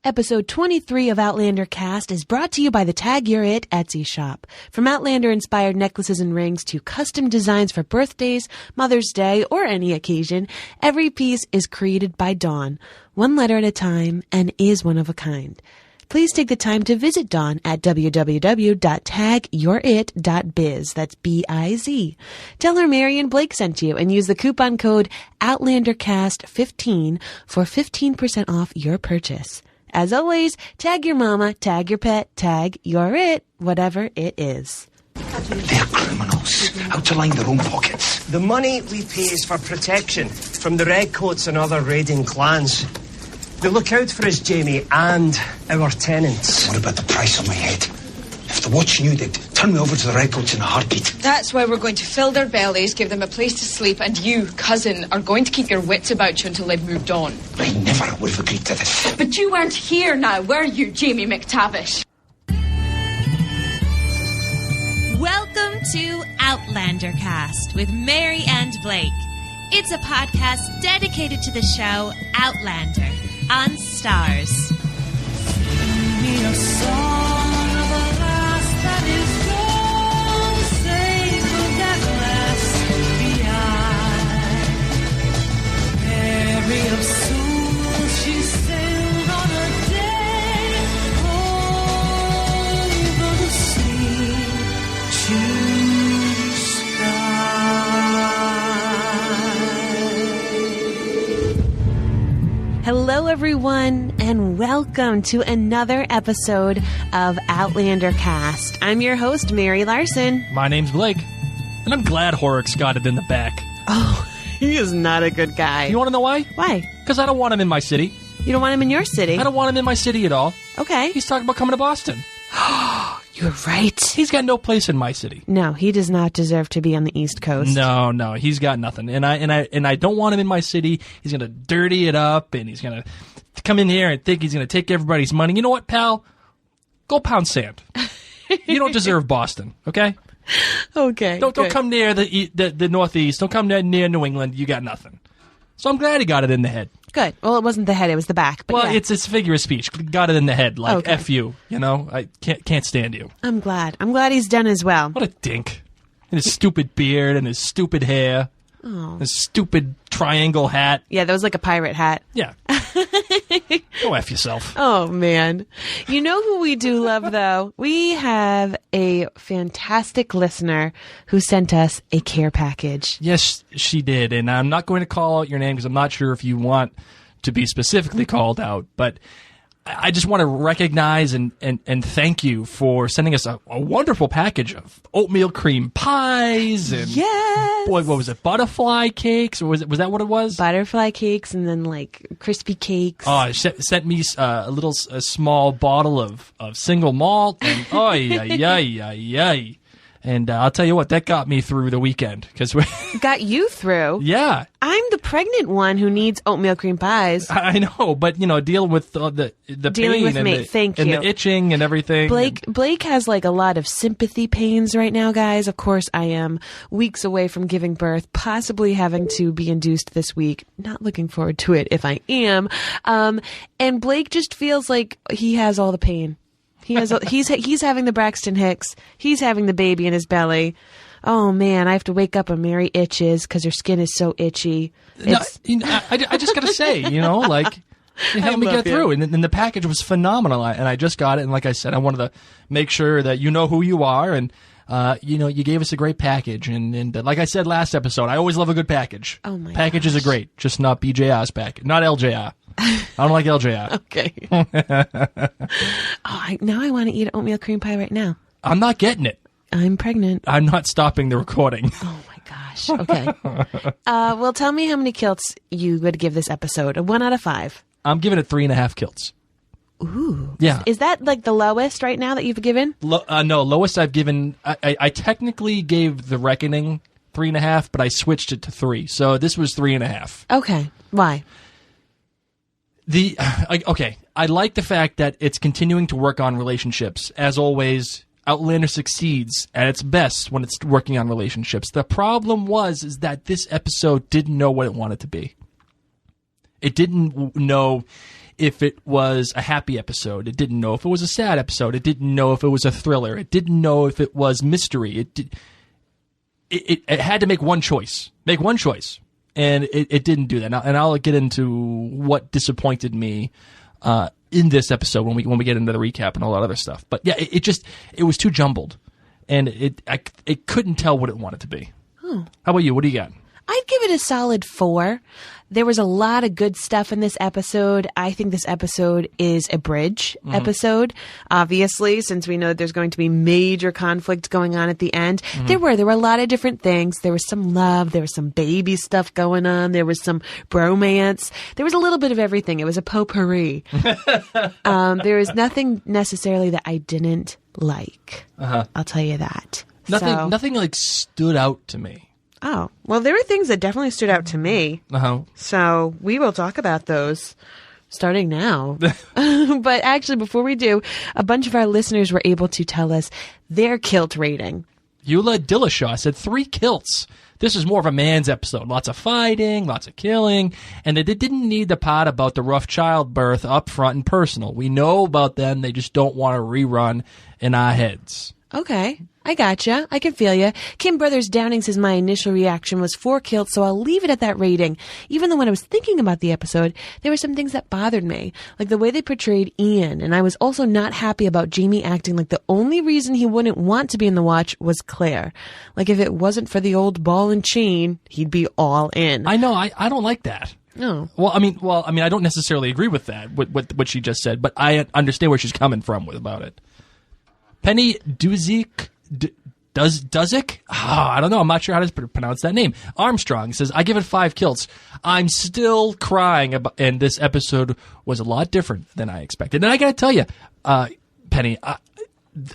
Episode 23 of Outlander Cast is brought to you by the Tag Your It Etsy shop. From Outlander-inspired necklaces and rings to custom designs for birthdays, Mother's Day, or any occasion, every piece is created by Dawn, one letter at a time, and is one of a kind. Please take the time to visit Dawn at www.tagyourit.biz. That's B-I-Z. Tell her Mary and Blake sent you and use the coupon code OutlanderCast15 for 15% off your purchase. As always, tag your mama, tag your pet, tag your it, whatever it is. They're criminals, out to line their own pockets. The money we pay is for protection from the Redcoats and other raiding clans. They look out for us, Jamie, and our tenants. What about the price on my head? If they're watching you, they'd turn me over to the Redcoats in a heartbeat. That's why we're going to fill their bellies, give them a place to sleep, and you, cousin, are going to keep your wits about you until they've moved on. I never would have agreed to this. But you weren't here now, were you, Jamie McTavish? Welcome to Outlander Cast with Mary and Blake. It's a podcast dedicated to the show Outlander on Stars. Sing me a song of a last that is gone, save of that last behind. Mary of soul, she sailed on a day over the sea to sky. Hello, everyone, and welcome to another episode of Outlander Cast. I'm your host, Mary Larson. My name's Blake, and I'm glad Horrocks got it in the back. Oh, he is not a good guy. You want to know why? Why? Because I don't want him in my city. You don't want him in your city? I don't want him in my city at all. Okay. He's talking about coming to Boston. You're right. He's got no place in my city. No, he does not deserve to be on the East Coast. No, he's got nothing. And I don't want him in my city. He's gonna dirty it up, and he's gonna come in here and think he's gonna take everybody's money. You know what, pal? Go pound sand. You don't deserve Boston, okay? Okay. Don't come near the Northeast. Don't come near New England. You got nothing. So I'm glad he got it in the head. Good. Well, it wasn't the head; it was the back. But Well, yeah. it's a figure of speech. Got it in the head, like Okay. F you. You know, I can't stand you. I'm glad. I'm glad he's done as well. What a dink. And his stupid beard and his stupid hair. Oh. His stupid triangle hat. Yeah, that was like a pirate hat. Yeah. Go F yourself. Oh, man. You know who we do love, though? We have a fantastic listener who sent us a care package. Yes, she did. And I'm not going to call out your name because I'm not sure if you want to be specifically called out. But I just want to recognize and thank you for sending us a wonderful package of oatmeal cream pies and Yes. boy, what was it? Butterfly cakes, or was that what it was? Butterfly cakes and then like crispy cakes. Oh, sent me a small bottle of single malt, and and I'll tell you what, that got me through the weekend because Got you through. yeah, I'm the pregnant one who needs oatmeal cream pies. I know, but dealing with the Dealing pain with and me. the, Thank and you. the itching and everything. Blake has like a lot of sympathy pains right now, guys. Of course, I am weeks away from giving birth, possibly having to be induced this week. Not looking forward to it if I am. And Blake just feels like he has all the pain. He's having the Braxton Hicks. He's having the baby in his belly. Oh man, I have to wake up and Mary itches because her skin is so itchy. No, I just gotta say, like. It helped me get through, and the package was phenomenal. And I just got it, and like I said, I wanted to make sure that you know who you are, and you gave us a great package. And like I said last episode, I always love a good package. Oh my Packages are great, just not BJR's package, not LJR. I don't like LJR. Okay. Now I want to eat an oatmeal cream pie right now. I'm not getting it. I'm pregnant. I'm not stopping the recording. Oh my gosh. Okay. Well, tell me how many kilts you would give this episode. 1 out of 5. I'm giving it 3.5 kilts. Ooh. Yeah. Is that like the lowest right now that you've given? No, lowest I've given. I technically gave The Reckoning 3.5, but I switched it to 3. So this was 3.5. Okay. Why? I like the fact that it's continuing to work on relationships. As always, Outlander succeeds at its best when it's working on relationships. The problem is that this episode didn't know what it wanted to be. It didn't know if it was a happy episode. It didn't know if it was a sad episode. It didn't know if it was a thriller. It didn't know if it was mystery. It had to make one choice. And it didn't do that. And I'll get into what disappointed me in this episode when we get into the recap and all that other stuff. But yeah, it was too jumbled, and it couldn't tell what it wanted to be. How about you? What do you got? I'd give it a solid 4. There was a lot of good stuff in this episode. I think this episode is a bridge episode, obviously, since we know that there's going to be major conflict going on at the end. There were a lot of different things. There was some love. There was some baby stuff going on. There was some bromance. There was a little bit of everything. It was a potpourri. There was nothing necessarily that I didn't like. I'll tell you that. Nothing like stood out to me. Oh, well, there were things that definitely stood out to me. So we will talk about those starting now. But actually, before we do, a bunch of our listeners were able to tell us their kilt rating. Eula Dillashaw said 3 kilts. This is more of a man's episode. Lots of fighting, lots of killing, and they didn't need the part about the rough childbirth up front and personal. We know about them. They just don't want to rerun in our heads. Okay. I gotcha. I can feel you. Kim Brothers Downing says my initial reaction was 4 kilts, so I'll leave it at that rating. Even though when I was thinking about the episode, there were some things that bothered me, like the way they portrayed Ian, and I was also not happy about Jamie acting like the only reason he wouldn't want to be in the watch was Claire. Like if it wasn't for the old ball and chain, he'd be all in. I know. I don't like that. No. Well, I mean, I don't necessarily agree with that, what she just said, but I understand where she's coming from about it. Penny Duzik. Dozik? I don't know. I'm not sure how to pronounce that name. Armstrong says, I give it 5 kilts. I'm still crying and this episode was a lot different than I expected. And I got to tell you, Penny,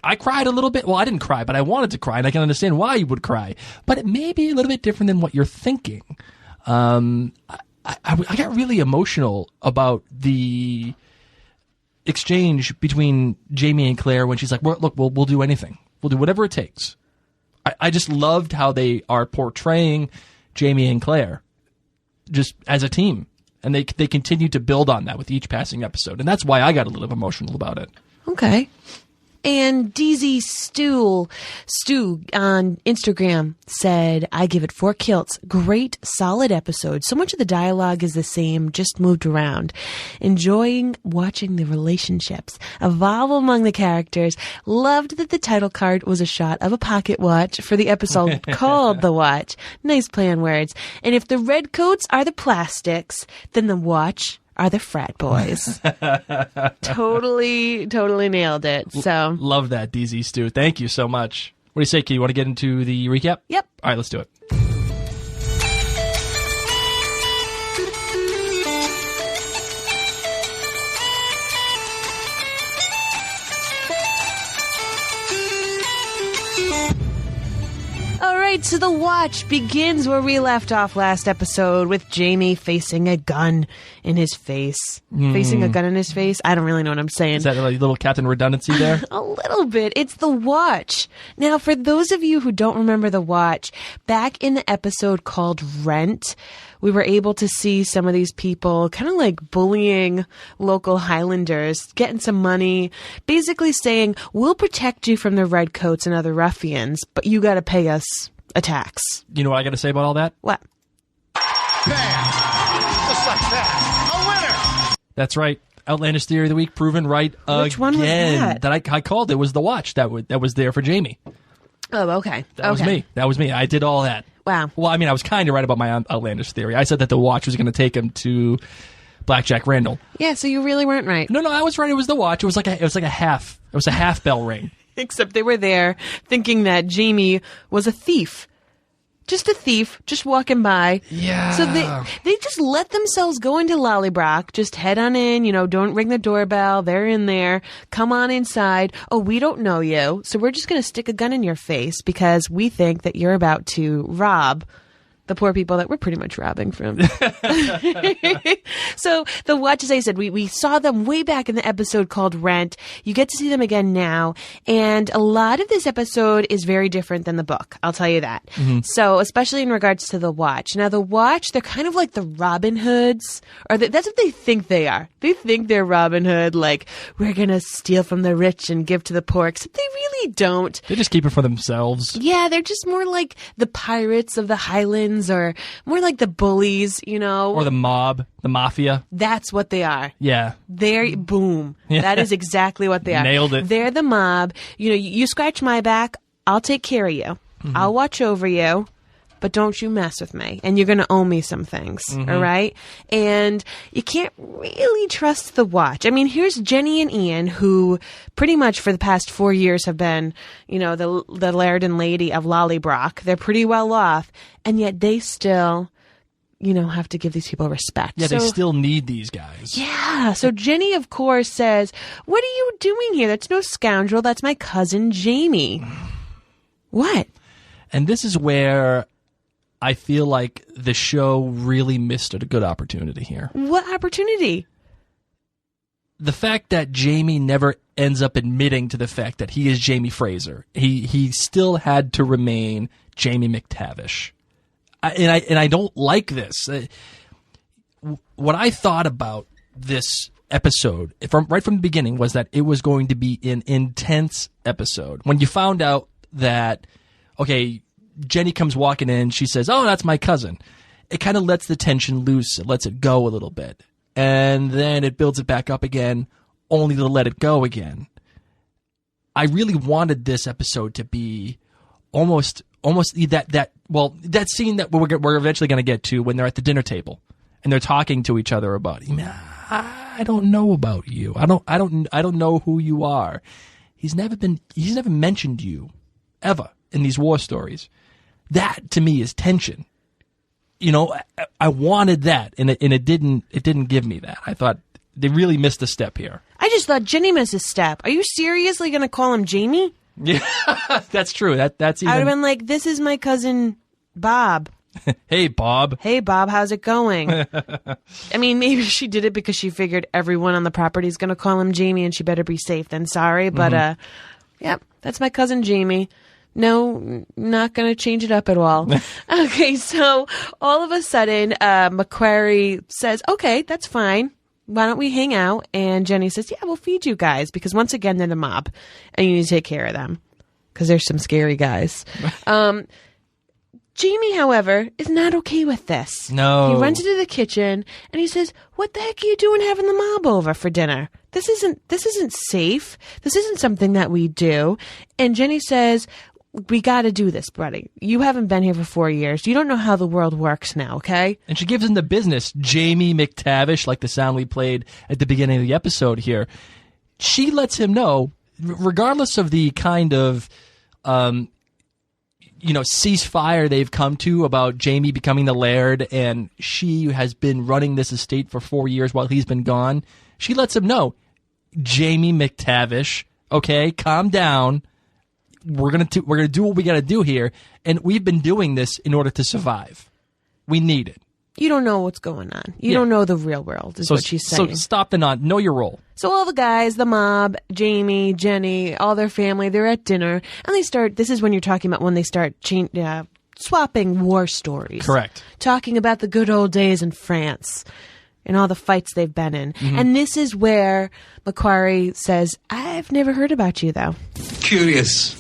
I cried a little bit. Well, I didn't cry, but I wanted to cry, and I can understand why you would cry. But it may be a little bit different than what you're thinking. I got really emotional about the exchange between Jamie and Claire when she's like, look, we'll do anything. We'll do whatever it takes. I just loved how they are portraying Jamie and Claire just as a team. And they continue to build on that with each passing episode. And that's why I got a little emotional about it. Okay. And DZ Stu on Instagram said, I give it 4 kilts. Great, solid episode. So much of the dialogue is the same, just moved around. Enjoying watching the relationships evolve among the characters. Loved that the title card was a shot of a pocket watch for the episode called The Watch. Nice play on words. And if the red coats are the plastics, then the watch are the frat boys. Totally nailed it. So love that, DZ Stu. Thank you so much. What do you say, Key? You want to get into the recap? Yep. All right, let's do it. So the watch begins where we left off last episode with Jamie facing a gun in his face. Facing a gun in his face? I don't really know what I'm saying. Is that a little Captain Redundancy there? A little bit. It's the watch. Now, for those of you who don't remember the watch, back in the episode called Rent, we were able to see some of these people kind of like bullying local Highlanders, getting some money, basically saying, we'll protect you from the redcoats and other ruffians, but you got to pay us a tax. You know what I got to say about all that? What? Bam! Just like that. A winner! That's right. Outlandish Theory of the Week proven right again. Which one was that? I called. It was the watch that was there for Jamie. Oh, okay. That was me. I did all that. Wow. Well, I mean, I was kind of right about my outlandish theory. I said that the watch was going to take him to Blackjack Randall. Yeah, so you really weren't right. No, I was right. It was the watch. It was like a half bell ring. Except they were there thinking that Jamie was a thief. Just a thief, just walking by. Yeah. So they just let themselves go into Lallybroch. Just head on in, don't ring the doorbell. They're in there. Come on inside. Oh, we don't know you. So we're just going to stick a gun in your face because we think that you're about to rob the poor people that we're pretty much robbing from. So the Watch, as I said, we saw them way back in the episode called Rent. You get to see them again now. And a lot of this episode is very different than the book. I'll tell you that. So especially in regards to the Watch. Now the Watch, they're kind of like the Robin Hoods, or that's what they think they are. They think they're Robin Hood, like we're going to steal from the rich and give to the poor, except they really don't. They just keep it for themselves. Yeah, they're just more like the pirates of the Highlands, or more like the bullies, you know. Or the mob, the mafia. That's what they are. Yeah. They're, boom. Yeah. That is exactly what they are. Nailed it. They're the mob. You know, you scratch my back, I'll take care of you. I'll watch over you, but don't you mess with me. And you're going to owe me some things, all right? And you can't really trust the Watch. I mean, here's Jenny and Ian, who pretty much for the past 4 years have been, you know, the laird and lady of Lallybroch. They're pretty well off, and yet they still, you know, have to give these people respect. Yeah, they still need these guys. Yeah. So Jenny, of course, says, "What are you doing here? That's no scoundrel. That's my cousin Jamie." What? And this is where I feel like the show really missed a good opportunity here. What opportunity? The fact that Jamie never ends up admitting to the fact that he is Jamie Fraser. He still had to remain Jamie McTavish. And I don't like this. What I thought about this episode right from the beginning was that it was going to be an intense episode. When you found out that, okay, Jenny comes walking in, she says, "Oh, that's my cousin." It kind of lets the tension loose. It lets it go a little bit. And then it builds it back up again, only to let it go again. I really wanted this episode to be almost that scene that we're eventually going to get to when they're at the dinner table and they're talking to each other about, "I don't know about you. I don't know who you are." He's never mentioned you ever in these war stories. That to me is tension. You know, I wanted that, and it didn't give me that. I thought they really missed a step here. I just thought Jenny missed a step. Are you seriously going to call him Jamie? Yeah, that's true. That's even. I would have been like, "This is my cousin Bob." Hey, Bob. Hey, Bob, how's it going? I mean, maybe she did it because she figured everyone on the property is going to call him Jamie, and she better be safe than sorry. But, yep, that's my cousin Jamie. No, not going to change it up at all. Okay, so all of a sudden, MacQuarrie says, "Okay, that's fine. Why don't we hang out?" And Jenny says, "Yeah, we'll feed you guys," because once again, they're the mob, and you need to take care of them because there's some scary guys. Jamie, however, is not okay with this. No. He runs into the kitchen and he says, "What the heck are you doing having the mob over for dinner? This isn't safe. This isn't something that we do." And Jenny says, "We got to do this, buddy. You haven't been here for 4 years. You don't know how the world works now, okay?" And she gives him the business. Jamie McTavish, like the sound we played at the beginning of the episode here. She lets him know, regardless of the kind of, ceasefire they've come to about Jamie becoming the laird, and she has been running this estate for 4 years while he's been gone. She lets him know, Jamie McTavish, okay, calm down. We're gonna do what we got to do here, and we've been doing this in order to survive. We need it. You don't know what's going on. You don't know the real world, is what she's saying. So stop the nonsense. Know your role. So all the guys, the mob, Jamie, Jenny, all their family, they're at dinner, and they start. This is when you're talking about when they start swapping war stories. Correct. Talking about the good old days in France and all the fights they've been in. And this is where MacQuarrie says, "I've never heard about you, though." Curious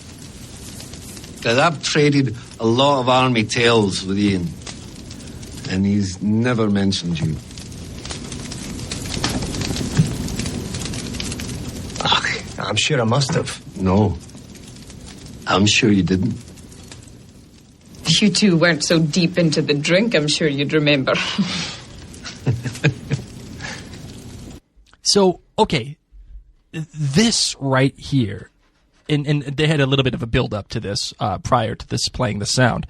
that I've traded a lot of army tales with Ian, and he's never mentioned you. I'm sure I must have. No, I'm sure you didn't. You two weren't so deep into the drink, I'm sure you'd remember. So, okay, this right here, and they had a little bit of a build-up to this prior to this playing the sound.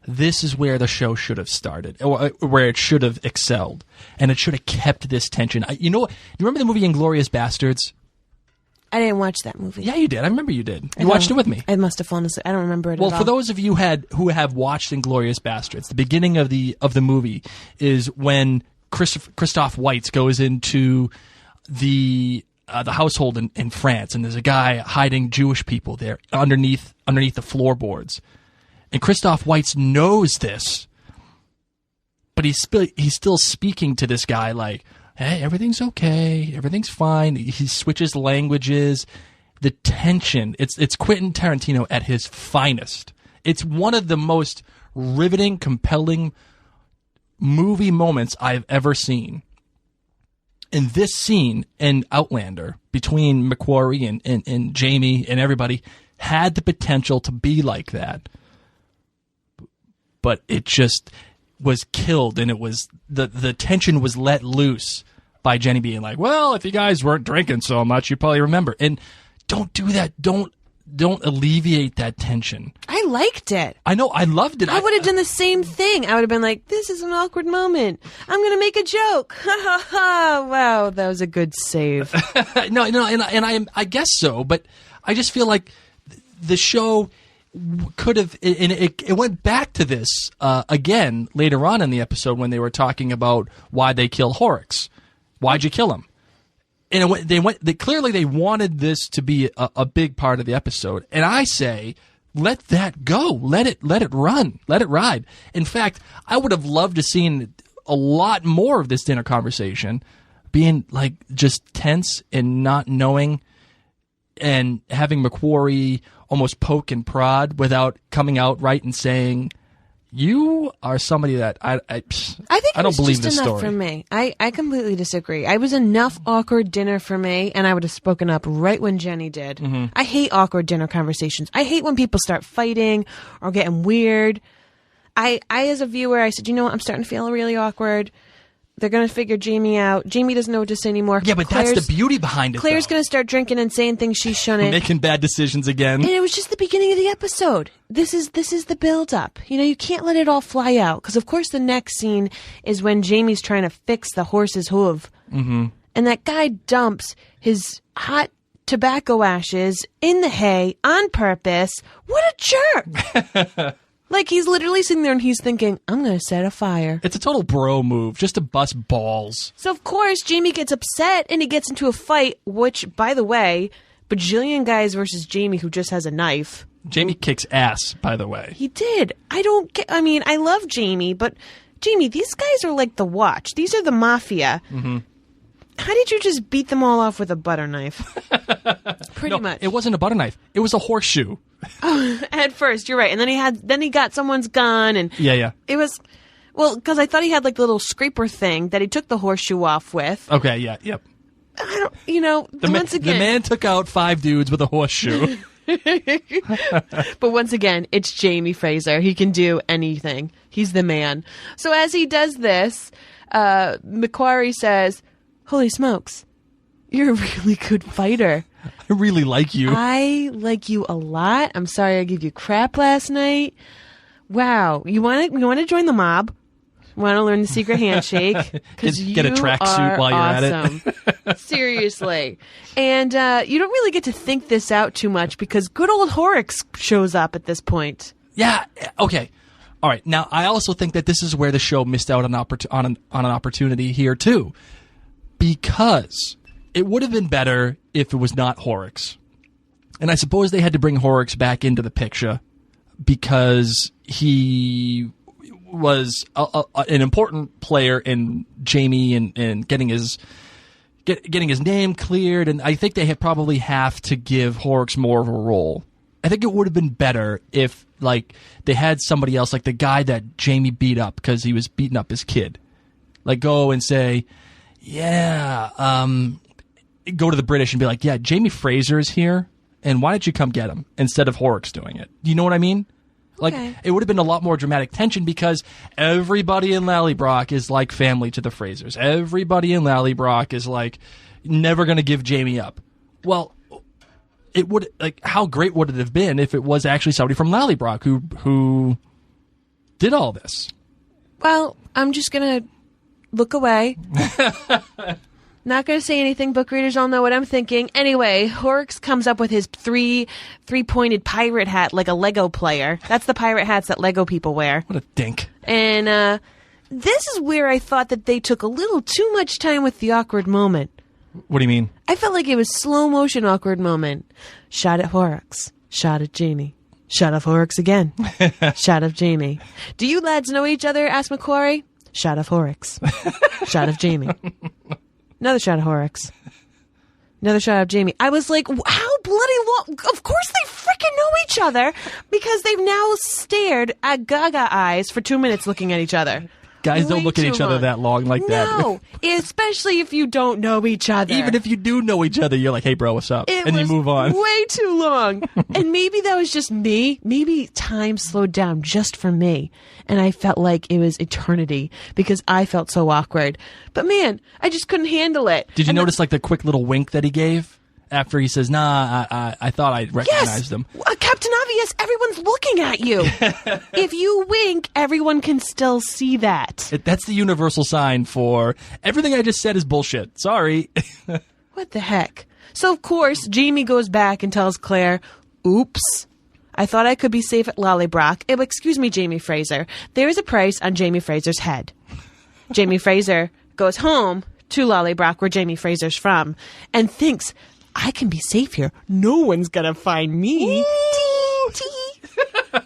This is where the show should have started, or where it should have excelled, and it should have kept this tension. You remember the movie Inglourious Bastards? I didn't watch that movie. Yeah, you did. I remember you did. You watched it with me. I must have fallen asleep. I don't remember it at all. Well, for those of you who have watched Inglourious Basterds, the beginning of the movie is when Christoph Waltz goes into the household in France, and there's a guy hiding Jewish people there underneath the floorboards, and Christoph Waltz knows this, but he's still speaking to this guy like, "Hey, everything's okay, everything's fine." He switches languages. The tension, it's Quentin Tarantino at his finest. It's one of the most riveting, compelling movie moments I've ever seen. And this scene in Outlander between MacQuarrie and Jamie and everybody had the potential to be like that. But it just was killed, and it was the tension was let loose by Jenny being like, "Well, if you guys weren't drinking so much, you'd probably remember." And don't do that. Don't alleviate that tension. I liked it. I know. I loved it. I would have done the same thing. I would have been like, "This is an awkward moment. I'm going to make a joke." Ha ha ha. Wow, that was a good save. No, and I guess so, but I just feel like the show could have, and it went back to this again later on in the episode when they were talking about why they kill Horrocks. Why'd you kill him? And they clearly they wanted this to be a big part of the episode. And I say, let that go. Let it run. Let it ride. In fact, I would have loved to seen a lot more of this dinner conversation being like just tense and not knowing, and having MacQuarrie almost poke and prod without coming out right and saying, "You are somebody that I think I don't believe this story." For me, I completely disagree. I was enough awkward dinner for me, and I would have spoken up right when Jenny did. Mm-hmm. I hate awkward dinner conversations. I hate when people start fighting or getting weird. I as a viewer, I said, "You know what? I'm starting to feel really awkward. They're going to figure Jamie out. Jamie doesn't know what to say anymore." Yeah, but that's the beauty behind it. Claire's going to start drinking and saying things she shouldn't. Making bad decisions again. And it was just the beginning of the episode. This is the build-up. You know, you can't let it all fly out. Because, of course, the next scene is when Jamie's trying to fix the horse's hoof. Mm-hmm. And that guy dumps his hot tobacco ashes in the hay on purpose. What a jerk! Like, he's literally sitting there and he's thinking, "I'm going to set a fire." It's a total bro move, just to bust balls. So, of course, Jamie gets upset and he gets into a fight, which, by the way, bajillion guys versus Jamie who just has a knife. Jamie kicks ass, by the way. He did. I mean, I love Jamie, but Jamie, these guys are like the Watch. These are the mafia. Mm-hmm. How did you just beat them all off with a butter knife? Pretty much. It wasn't a butter knife. It was a horseshoe. Oh, at first, you're right. And then he got someone's gun, and Yeah. it was, well, because I thought he had like the little scraper thing that he took the horseshoe off with. Okay, yeah, yep. I don't, you know, once again. The man took out 5 dudes with a horseshoe. But once again, it's Jamie Fraser. He can do anything. He's the man. So as he does this, MacQuarrie says, "Holy smokes, you're a really good fighter. I really like you. I like you a lot. I'm sorry I gave you crap last night. Wow. You want to join the mob? Want to learn the secret handshake? Get a tracksuit while you're awesome. At it. Seriously. And you don't really get to think this out too much because good old Horrocks shows up at this point. Yeah. Okay. All right. Now, I also think that this is where the show missed out on an opportunity here too, because it would have been better if it was not Horrocks. And I suppose they had to bring Horrocks back into the picture because he was an important player in Jamie and getting his name cleared. And I think they probably have to give Horrocks more of a role. I think it would have been better if like they had somebody else, like the guy that Jamie beat up because he was beating up his kid. Like go and say, go to the British and be like, "Yeah, Jamie Fraser is here, and why don't you come get him?" Instead of Horrocks doing it. Do you know what I mean? Like, Okay. It would have been a lot more dramatic tension because everybody in Lallybroch is like family to the Frasers. Everybody in Lallybroch is like never going to give Jamie up. Well, it would, like, how great would it have been if it was actually somebody from Lallybroch who did all this? Well, I'm just going to look away. Not going to say anything. Book readers all know what I'm thinking. Anyway, Horrocks comes up with his three-pointed pirate hat like a Lego player. That's the pirate hats that Lego people wear. What a dink. And this is where I thought that they took a little too much time with the awkward moment. What do you mean? I felt like it was slow motion awkward moment. Shot at Horrocks. Shot at Jamie. Shot of Horrocks again. Shot of Jamie. Do you lads know each other? Asked MacQuarrie. Shot of Horrocks. Shot of Jamie. Another shot of Horrocks. Another shot of Jamie. I was like, how bloody long? Of course they freaking know each other because they've now stared at Gaga eyes for 2 minutes looking at each other. Guys don't look at each other that long like that. No, especially if you don't know each other. Even if you do know each other, you're like, hey, bro, what's up? And you move on. Way too long. And maybe that was just me. Maybe time slowed down just for me. And I felt like it was eternity because I felt so awkward. But man, I just couldn't handle it. Did you notice like the quick little wink that he gave? After he says, nah, I thought I recognized them. Captain Obvious, everyone's looking at you. If you wink, everyone can still see that. That's the universal sign for everything I just said is bullshit. Sorry. What the heck? So, of course, Jamie goes back and tells Claire, oops. I thought I could be safe at Lallybroch. Excuse me, Jamie Fraser. There is a price on Jamie Fraser's head. Jamie Fraser goes home to Lallybroch, where Jamie Fraser's from, and thinks, I can be safe here. No one's going to find me.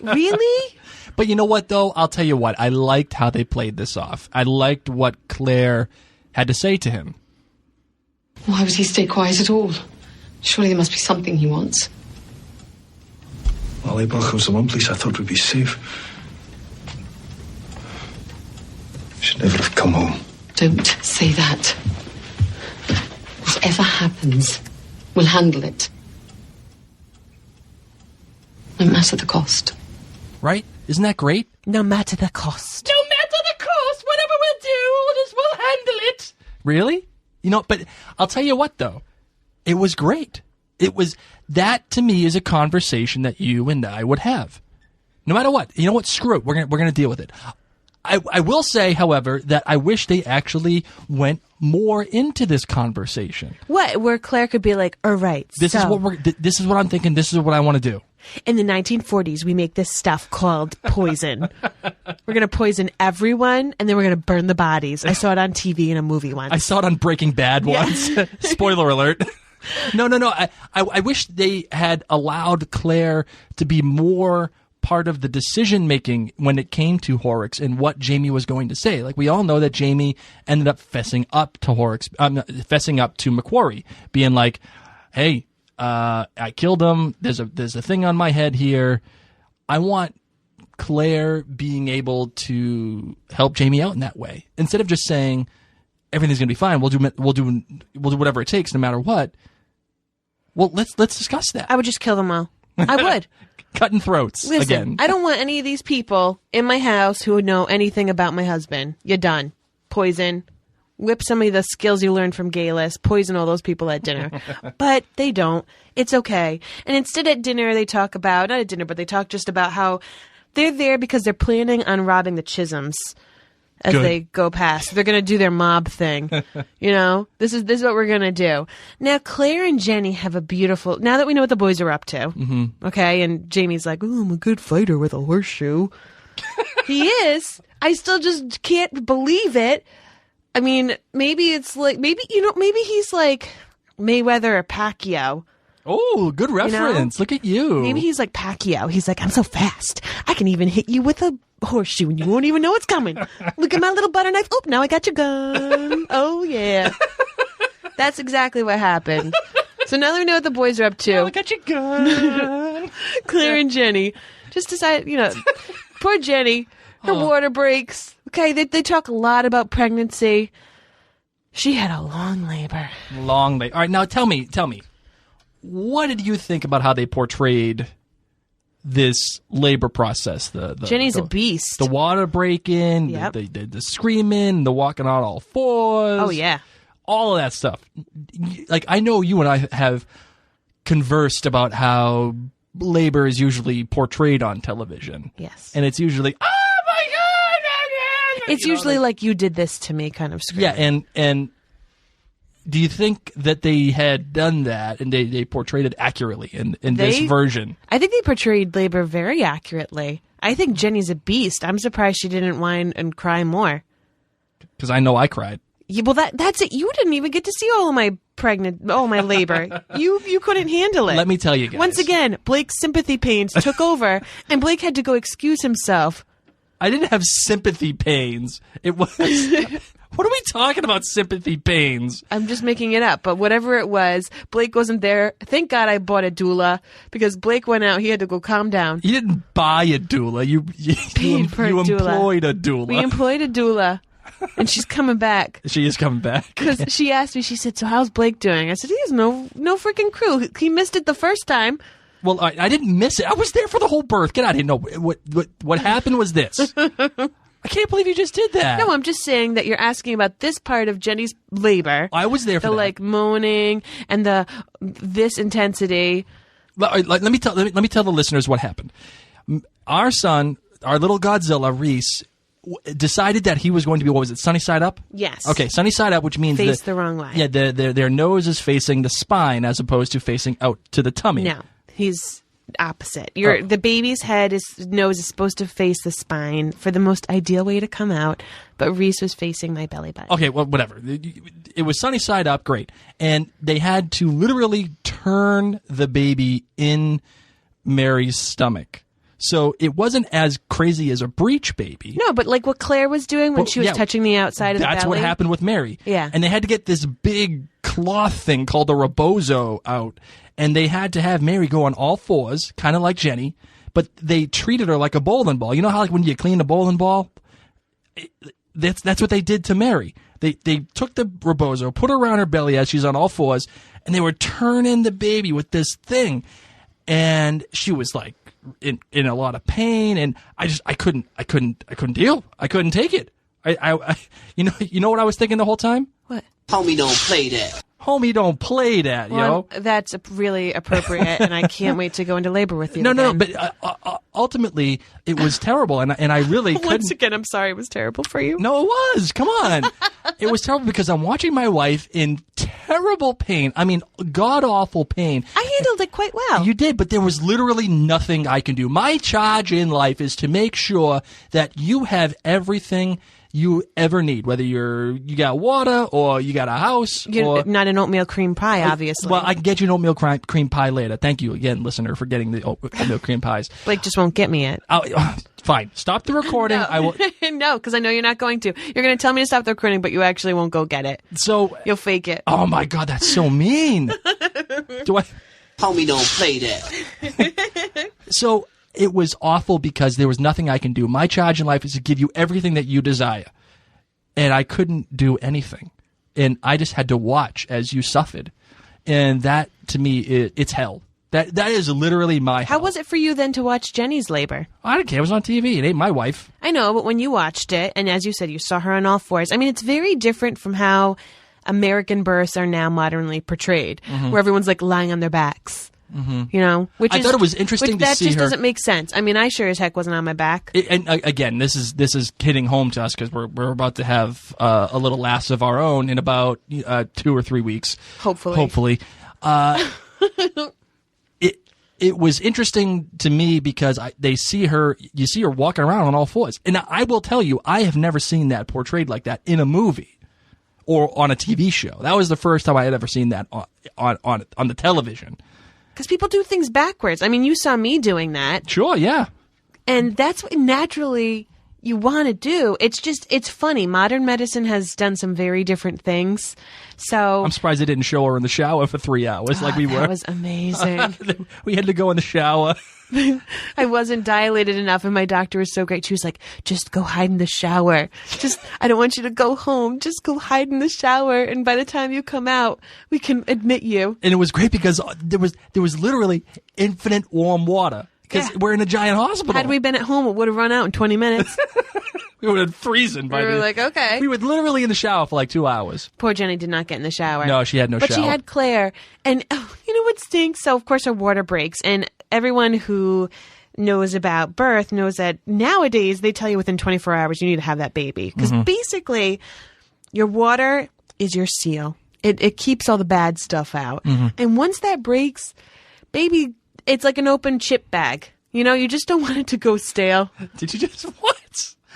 Really? But you know what, though? I'll tell you what. I liked how they played this off. I liked what Claire had to say to him. Why would he stay quiet at all? Surely there must be something he wants. Lallybroch was the one place I thought would be safe. Should never have come home. Don't say that. Whatever happens, we'll handle it. No matter the cost. Right? Isn't that great? No matter the cost. No matter the cost, whatever we'll do, we'll handle it. Really? You know, but I'll tell you what, though. It was great. That to me is a conversation that you and I would have. No matter what. You know what? Screw it. We're gonna deal with it. I will say, however, that I wish they actually went more into this conversation. What? Where Claire could be like, all right, this is what I'm thinking. This is what I want to do. In the 1940s, we make this stuff called poison. We're going to poison everyone, and then we're going to burn the bodies. I saw it on TV in a movie once. I saw it on Breaking Bad once. Spoiler alert. No. I wish they had allowed Claire to be more part of the decision-making when it came to Horrocks and what Jamie was going to say. Like, we all know that Jamie ended up fessing up to MacQuarrie, being like, hey, I killed him. There's a thing on my head here. I want Claire being able to help Jamie out in that way. Instead of just saying, everything's going to be fine. We'll do whatever it takes no matter what. Well, let's discuss that. I would just kill them all. I would. Cutting throats. Listen, again. I don't want any of these people in my house who know anything about my husband. You're done. Poison. Whip some of the skills you learned from Gayless. Poison all those people at dinner. But they don't. It's okay. And instead at dinner they talk about, not at dinner, but they talk just about how they're there because they're planning on robbing the Chisholms as they go past. They're going to do their mob thing. You know, this is what we're going to do. Now, Claire and Jenny have a beautiful, now that we know what the boys are up to, okay, and Jamie's like, oh, I'm a good fighter with a horseshoe. He is. I still just can't believe it. I mean, maybe he's like Mayweather or Pacquiao. Oh, good reference. Look at you. Maybe he's like Pacquiao. He's like, I'm so fast. I can even hit you with a horseshoe and you won't even know it's coming. Look at my little butter knife. Oh, now I got your gun. Oh, yeah. That's exactly what happened. So now that we know what the boys are up to. Now I got your gun. Claire and Jenny just decided, poor Jenny, her water breaks. Okay, they talk a lot about pregnancy. She had a long labor. All right, now tell me. What did you think about how they portrayed this labor process? Jenny's a beast. The water breaking, Yep. the screaming, the walking on all fours. Oh, yeah. All of that stuff. Like, I know you and I have conversed about how labor is usually portrayed on television. Yes. And it's usually, oh my God! It's usually like you did this to me kind of screaming. Yeah, and Do you think that they had done that and they portrayed it accurately in this version? I think they portrayed labor very accurately. I think Jenny's a beast. I'm surprised she didn't whine and cry more. Because I know I cried. Yeah, well, that's it. You didn't even get to see all my labor. You couldn't handle it. Let me tell you guys. Once again, Blake's sympathy pains took over, and Blake had to go excuse himself. I didn't have sympathy pains. It was... What are we talking about, sympathy pains? I'm just making it up, but whatever it was, Blake wasn't there. Thank God I bought a doula, because Blake went out. He had to go calm down. You didn't buy a doula. You employed a doula. We employed a doula, and she's coming back. She is coming back. Because she asked me, she said, so how's Blake doing? I said, he has no freaking clue. He missed it the first time. Well, I didn't miss it. I was there for the whole birth. Get out of here. No, what happened was this. I can't believe you just did that. No, I'm just saying that you're asking about this part of Jenny's labor. I was there for the that. like moaning and this intensity. Let me tell the listeners what happened. Our son, our little Godzilla, Reese, decided that he was going to be, what was it, sunny side up? Yes. Okay, sunny side up, which means face the wrong way. Yeah, their nose is facing the spine as opposed to facing out to the tummy. No, he's opposite. The baby's nose is supposed to face the spine for the most ideal way to come out, but Reese was facing my belly button. Okay, well, whatever. It was sunny side up, great. And they had to literally turn the baby in Mary's stomach. So it wasn't as crazy as a breech baby. No, but like what Claire was doing when she was touching the outside of the belly. That's what happened with Mary. Yeah. And they had to get this big cloth thing called a rebozo out. And they had to have Mary go on all fours, kind of like Jenny. But they treated her like a bowling ball. You know how like when you clean a bowling ball? That's what they did to Mary. They took the rebozo, put her around her belly as she's on all fours, and they were turning the baby with this thing. And she was like in a lot of pain, and I couldn't deal. I couldn't take it. I you know what I was thinking the whole time? What? Homie, don't play that. Homie, don't play that, yo. That's really appropriate, and I can't wait to go into labor with you. No, but ultimately, it was terrible, and I really couldn't. Once again, I'm sorry it was terrible for you. No, it was. Come on. It was terrible because I'm watching my wife in terrible pain. I mean, god-awful pain. I handled it quite well. You did, but there was literally nothing I can do. My charge in life is to make sure that you have everything you ever need, whether you got water or you got a house. You're not an oatmeal cream pie, obviously. Well, I can get you an oatmeal cream pie later. Thank you again, listener, for getting the oatmeal cream pies. Blake just won't get me it. Fine. Stop the recording. No. I will. No, because I know you're not going to. You're going to tell me to stop the recording, but you actually won't go get it. So you'll fake it. Oh my God, that's so mean. Homie, don't play that. So it was awful because there was nothing I can do. My charge in life is to give you everything that you desire. And I couldn't do anything. And I just had to watch as you suffered. And that, to me, it's hell. That is literally my hell. How was it for you then to watch Jenny's labor? I didn't care. It was on TV. It ain't my wife. I know, but when you watched it, and as you said, you saw her on all fours. I mean, it's very different from how American births are now modernly portrayed, where everyone's like lying on their backs. Mm-hmm. You know, I thought it was interesting to see her. That just doesn't make sense. I mean, I sure as heck wasn't on my back. And again, this is hitting home to us because we're about to have a little lass of our own in about 2 or 3 weeks. Hopefully. It was interesting to me because you see her walking around on all fours, and I will tell you, I have never seen that portrayed like that in a movie or on a TV show. That was the first time I had ever seen that on the television. Because people do things backwards. I mean, you saw me doing that. Sure, yeah. And that's what naturally you want to do. It's funny. Modern medicine has done some very different things. So I'm surprised they didn't show her in the shower for 3 hours like we were. That was amazing. We had to go in the shower. I wasn't dilated enough, and my doctor was so great. She was like, just go hide in the shower. I don't want you to go home. Just go hide in the shower, and by the time you come out, we can admit you. And it was great because there was literally infinite warm water because we're in a giant hospital. Had we been at home, it would have run out in 20 minutes. We would have been freezing by We were like, okay. We were literally in the shower for like 2 hours. Poor Jenny did not get in the shower. No, she had no shower. But she had Claire. And you know what stinks? So, of course, her water breaks. And everyone who knows about birth knows that nowadays they tell you within 24 hours you need to have that baby. Because basically, your water is your seal. It keeps all the bad stuff out. And once that breaks, baby, it's like an open chip bag. You know, you just don't want it to go stale. Did you just what?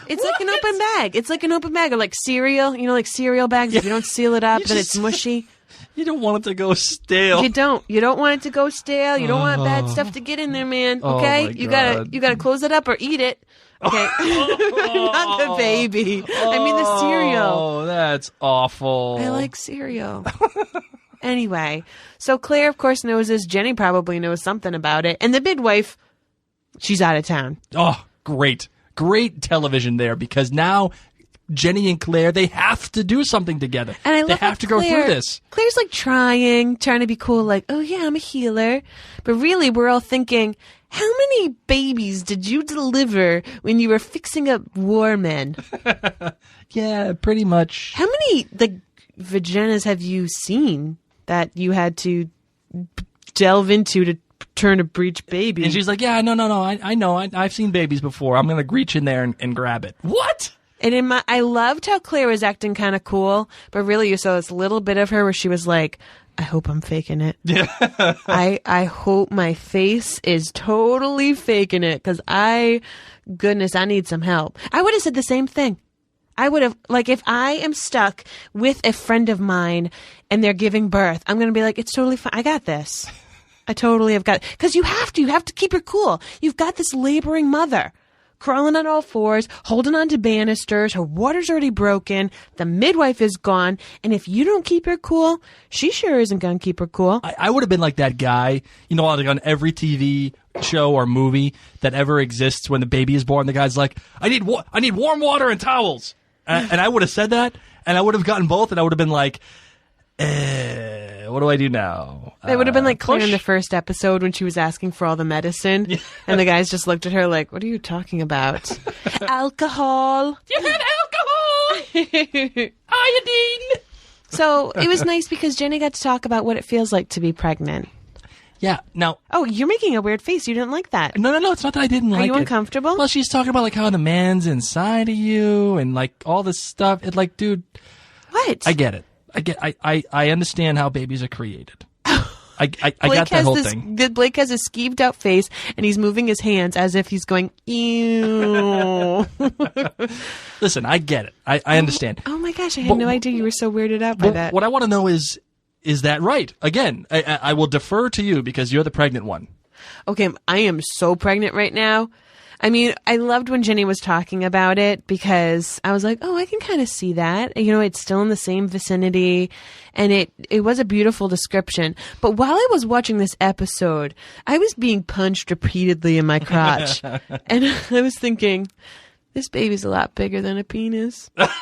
It's like an open bag. It's like an open bag, or like cereal. You know, like cereal bags. If you don't seal it up, then it's mushy. You don't want it to go stale. You don't. You don't want it to go stale. You don't want bad stuff to get in there, man. Okay, you gotta close it up or eat it. Okay, not the baby. I mean the cereal. Oh, that's awful. I like cereal. Anyway, so Claire, of course, knows this. Jenny probably knows something about it, and the midwife, she's out of town. Oh, great. Great television there, because now Jenny and Claire, they have to do something together. And I love they have to go through this. Claire's like trying to be cool, like, oh yeah, I'm a healer. But really, we're all thinking, how many babies did you deliver when you were fixing up war men? Yeah, pretty much. How many vaginas have you seen that you had to delve into to turn a breech baby? And she's like, yeah, no, I know. I've seen babies before. I'm going to reach in there and grab it. What? And I loved how Claire was acting kind of cool, but really you saw this little bit of her where she was like, I hope I'm faking it. Yeah. I hope my face is totally faking it, because goodness, I need some help. I would have said the same thing. I would have, like, if I am stuck with a friend of mine and they're giving birth, I'm going to be like, it's totally fine. I got this. I totally have got, because you have to keep her cool. You've got this laboring mother crawling on all fours, holding on to banisters. Her water's already broken. The midwife is gone. And if you don't keep her cool, she sure isn't going to keep her cool. I would have been like that guy, you know, like on every TV show or movie that ever exists when the baby is born. The guy's like, I need warm water and towels. And I would have said that, and I would have gotten both, and I would have been like, what do I do now? It would have been like Claire in the first episode when she was asking for all the medicine, and the guys just looked at her like, what are you talking about? Alcohol. You had alcohol! Iodine! So it was nice because Jenny got to talk about what it feels like to be pregnant. Yeah, now... Oh, you're making a weird face. You didn't like that. No, it's not that I didn't like it. Are you uncomfortable? Well, she's talking about like how the man's inside of you and like all this stuff. It's like, dude... What? I get it. I understand how babies are created. I got that whole thing. Blake has a skeeved out face, and he's moving his hands as if he's going, ew. Listen, I get it. I understand. Oh my gosh, I had no idea you were so weirded out by that. What I want to know is that right? Again, I will defer to you because you're the pregnant one. Okay, I am so pregnant right now. I mean, I loved when Jenny was talking about it because I was like, oh, I can kind of see that. You know, it's still in the same vicinity, and it was a beautiful description. But while I was watching this episode, I was being punched repeatedly in my crotch. And I was thinking, this baby's a lot bigger than a penis. I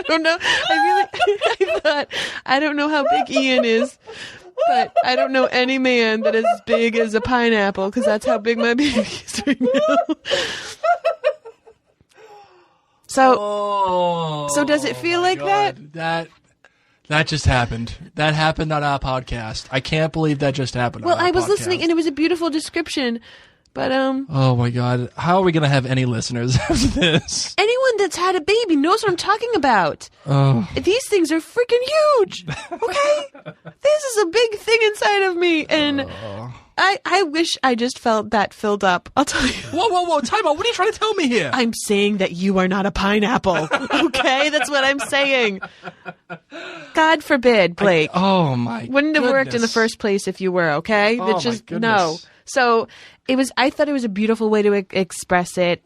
don't know. I thought, I don't know how big Ian is. But I don't know any man that is as big as a pineapple, because that's how big my baby is right now. So does it feel like that? That just happened. That happened on our podcast. I can't believe that just happened. Well, on our I was podcast. listening, and it was a beautiful description. But oh my God, how are we gonna have any listeners after this? Anyone that's had a baby knows what I'm talking about. Oh. These things are freaking huge. Okay, this is a big thing inside of me, and I wish I just felt that filled up. I'll tell you. Whoa! Time out. What are you trying to tell me here? I'm saying that you are not a pineapple. Okay, that's what I'm saying. God forbid, Blake. Oh my! Wouldn't have worked in the first place if you were. Okay, oh, just my no. So it was. I thought it was a beautiful way to express it,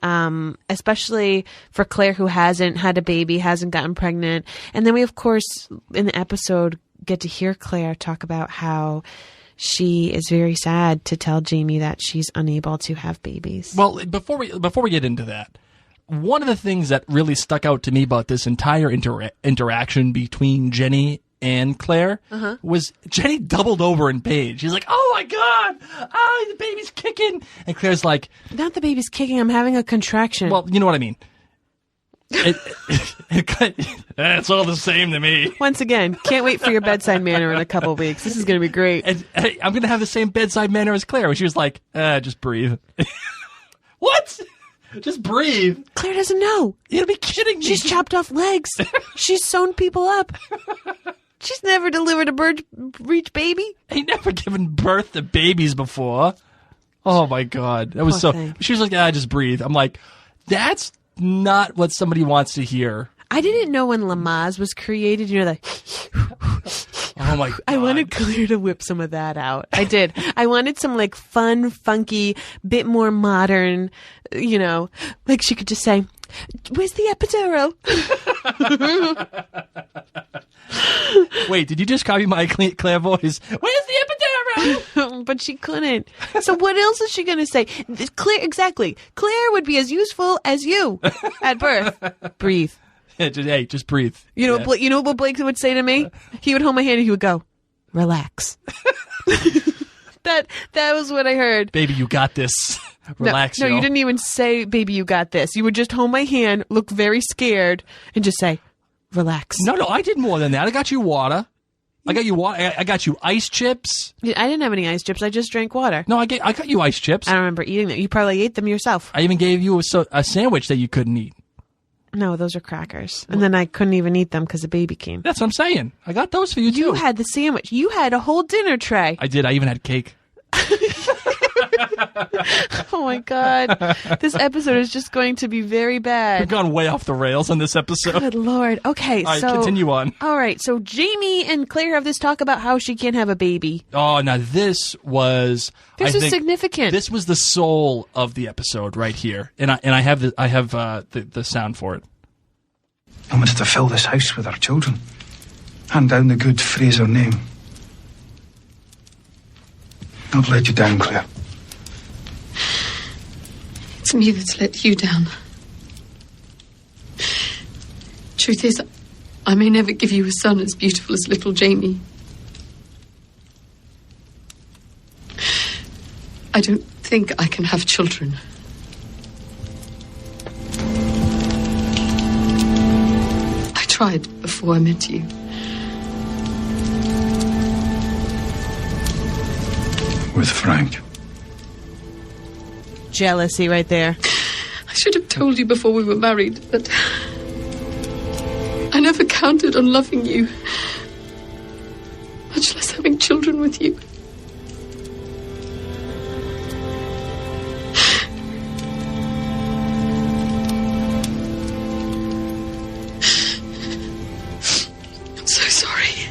especially for Claire, who hasn't had a baby, hasn't gotten pregnant, and then we, of course, in the episode, get to hear Claire talk about how she is very sad to tell Jamie that she's unable to have babies. Well, before we get into that, one of the things that really stuck out to me about this entire interaction between Jenny and Claire was Jenny doubled over in Paige. She's like, "Oh my God, the baby's kicking," and Claire's like, "Not the baby's kicking. I'm having a contraction." Well, you know what I mean. It's all the same to me. Once again, can't wait for your bedside manner in a couple of weeks. This is going to be great. And I'm going to have the same bedside manner as Claire, where she was like, just breathe. What? Just breathe. Claire doesn't know. You'll be kidding me. She's chopped off legs. She's sewn people up. She's never delivered a bird-breech baby. Ain't never given birth to babies before. Oh, my God. That was Poor thing. She was like, just breathe. I'm like, that's not what somebody wants to hear. I didn't know when Lamaze was created. You know, Oh, my God. I wanted Claire to whip some of that out. I did. I wanted some, like, fun, funky, bit more modern, you know, like she could just say, where's the epidural? Wait, did you just copy my Claire voice? Where's the epidural? But she couldn't. So what else is she going to say? Claire, exactly. Claire would be as useful as you at birth. Breathe. Just breathe. You know, you know what Blake would say to me? He would hold my hand and he would go, relax. That was what I heard. Baby, you got this. Relax. No, you didn't even say, baby, you got this. You would just hold my hand, look very scared, and just say, relax. No, I did more than that. I got you water. I got you water. I got you ice chips. I didn't have any ice chips. I just drank water. No, I got you ice chips. I don't remember eating them. You probably ate them yourself. I even gave you a sandwich that you couldn't eat. No, those are crackers. And then I couldn't even eat them because the baby came. That's what I'm saying. I got those for you, too. You had the sandwich. You had a whole dinner tray. I did. I even had cake. Oh, my God. This episode is just going to be very bad. We've gone way off the rails on this episode. Good Lord. Okay, all right, continue on. All right, so Jamie and Claire have this talk about how she can't have a baby. Oh, now this was... This was significant. This was the soul of the episode right here. And I have the sound for it. I wanted to fill this house with our children. Hand down the good Fraser name. I've let you down, Claire. It's me that's let you down. Truth is, I may never give you a son as beautiful as little Jamie. I don't think I can have children. I tried before I met you. With Frank. Jealousy right there. I should have told you before we were married, but I never counted on loving you, much less having children with you. I'm so sorry.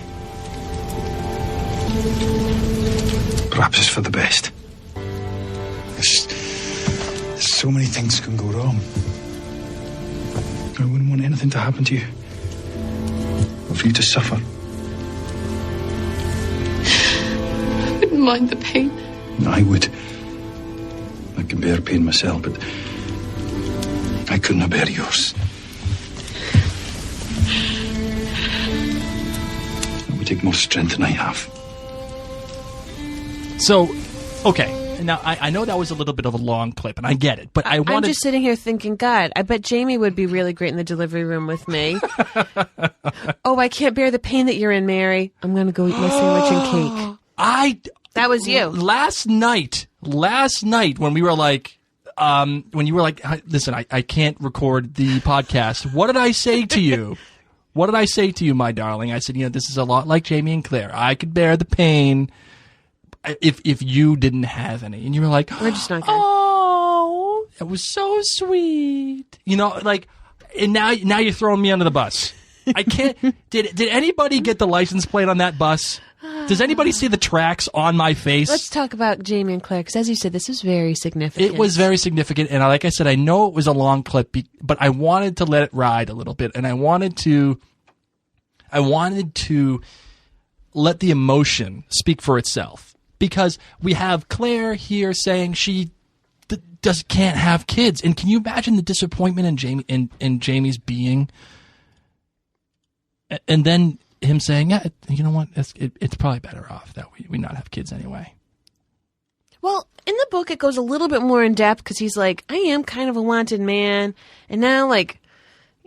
Perhaps it's for the best. So many things can go wrong. I wouldn't want anything to happen to you. Or for you to suffer. I wouldn't mind the pain. I would. I can bear pain myself, but I couldn't bear yours. It would take more strength than I have. So, okay. Now, I know that was a little bit of a long clip, and I get it, but I'm just sitting here thinking, God, I bet Jamie would be really great in the delivery room with me. Oh, I can't bear the pain that you're in, Mary. I'm going to go eat my sandwich and cake. That was you. Last night, when we were like, when you were like, listen, I can't record the podcast. What did I say to you? What did I say to you, my darling? I said, this is a lot like Jamie and Claire. I could bear the pain if you didn't have any. And you were like, we're just not good. Oh, it was so sweet. And now you're throwing me under the bus. I can't. Did anybody get the license plate on that bus? Does anybody see the tracks on my face? Let's talk about Jamie and Claire, because as you said, this is very significant. It was very significant, and like I said, I know it was a long clip, but I wanted to let it ride a little bit, and I wanted to let the emotion speak for itself, because we have Claire here saying she can't have kids, and can you imagine the disappointment in Jamie's being, and then him saying, yeah, you know what, it's probably better off that we not have kids anyway. Well, in the book, it goes a little bit more in depth, because he's like, I am kind of a wanted man, and now,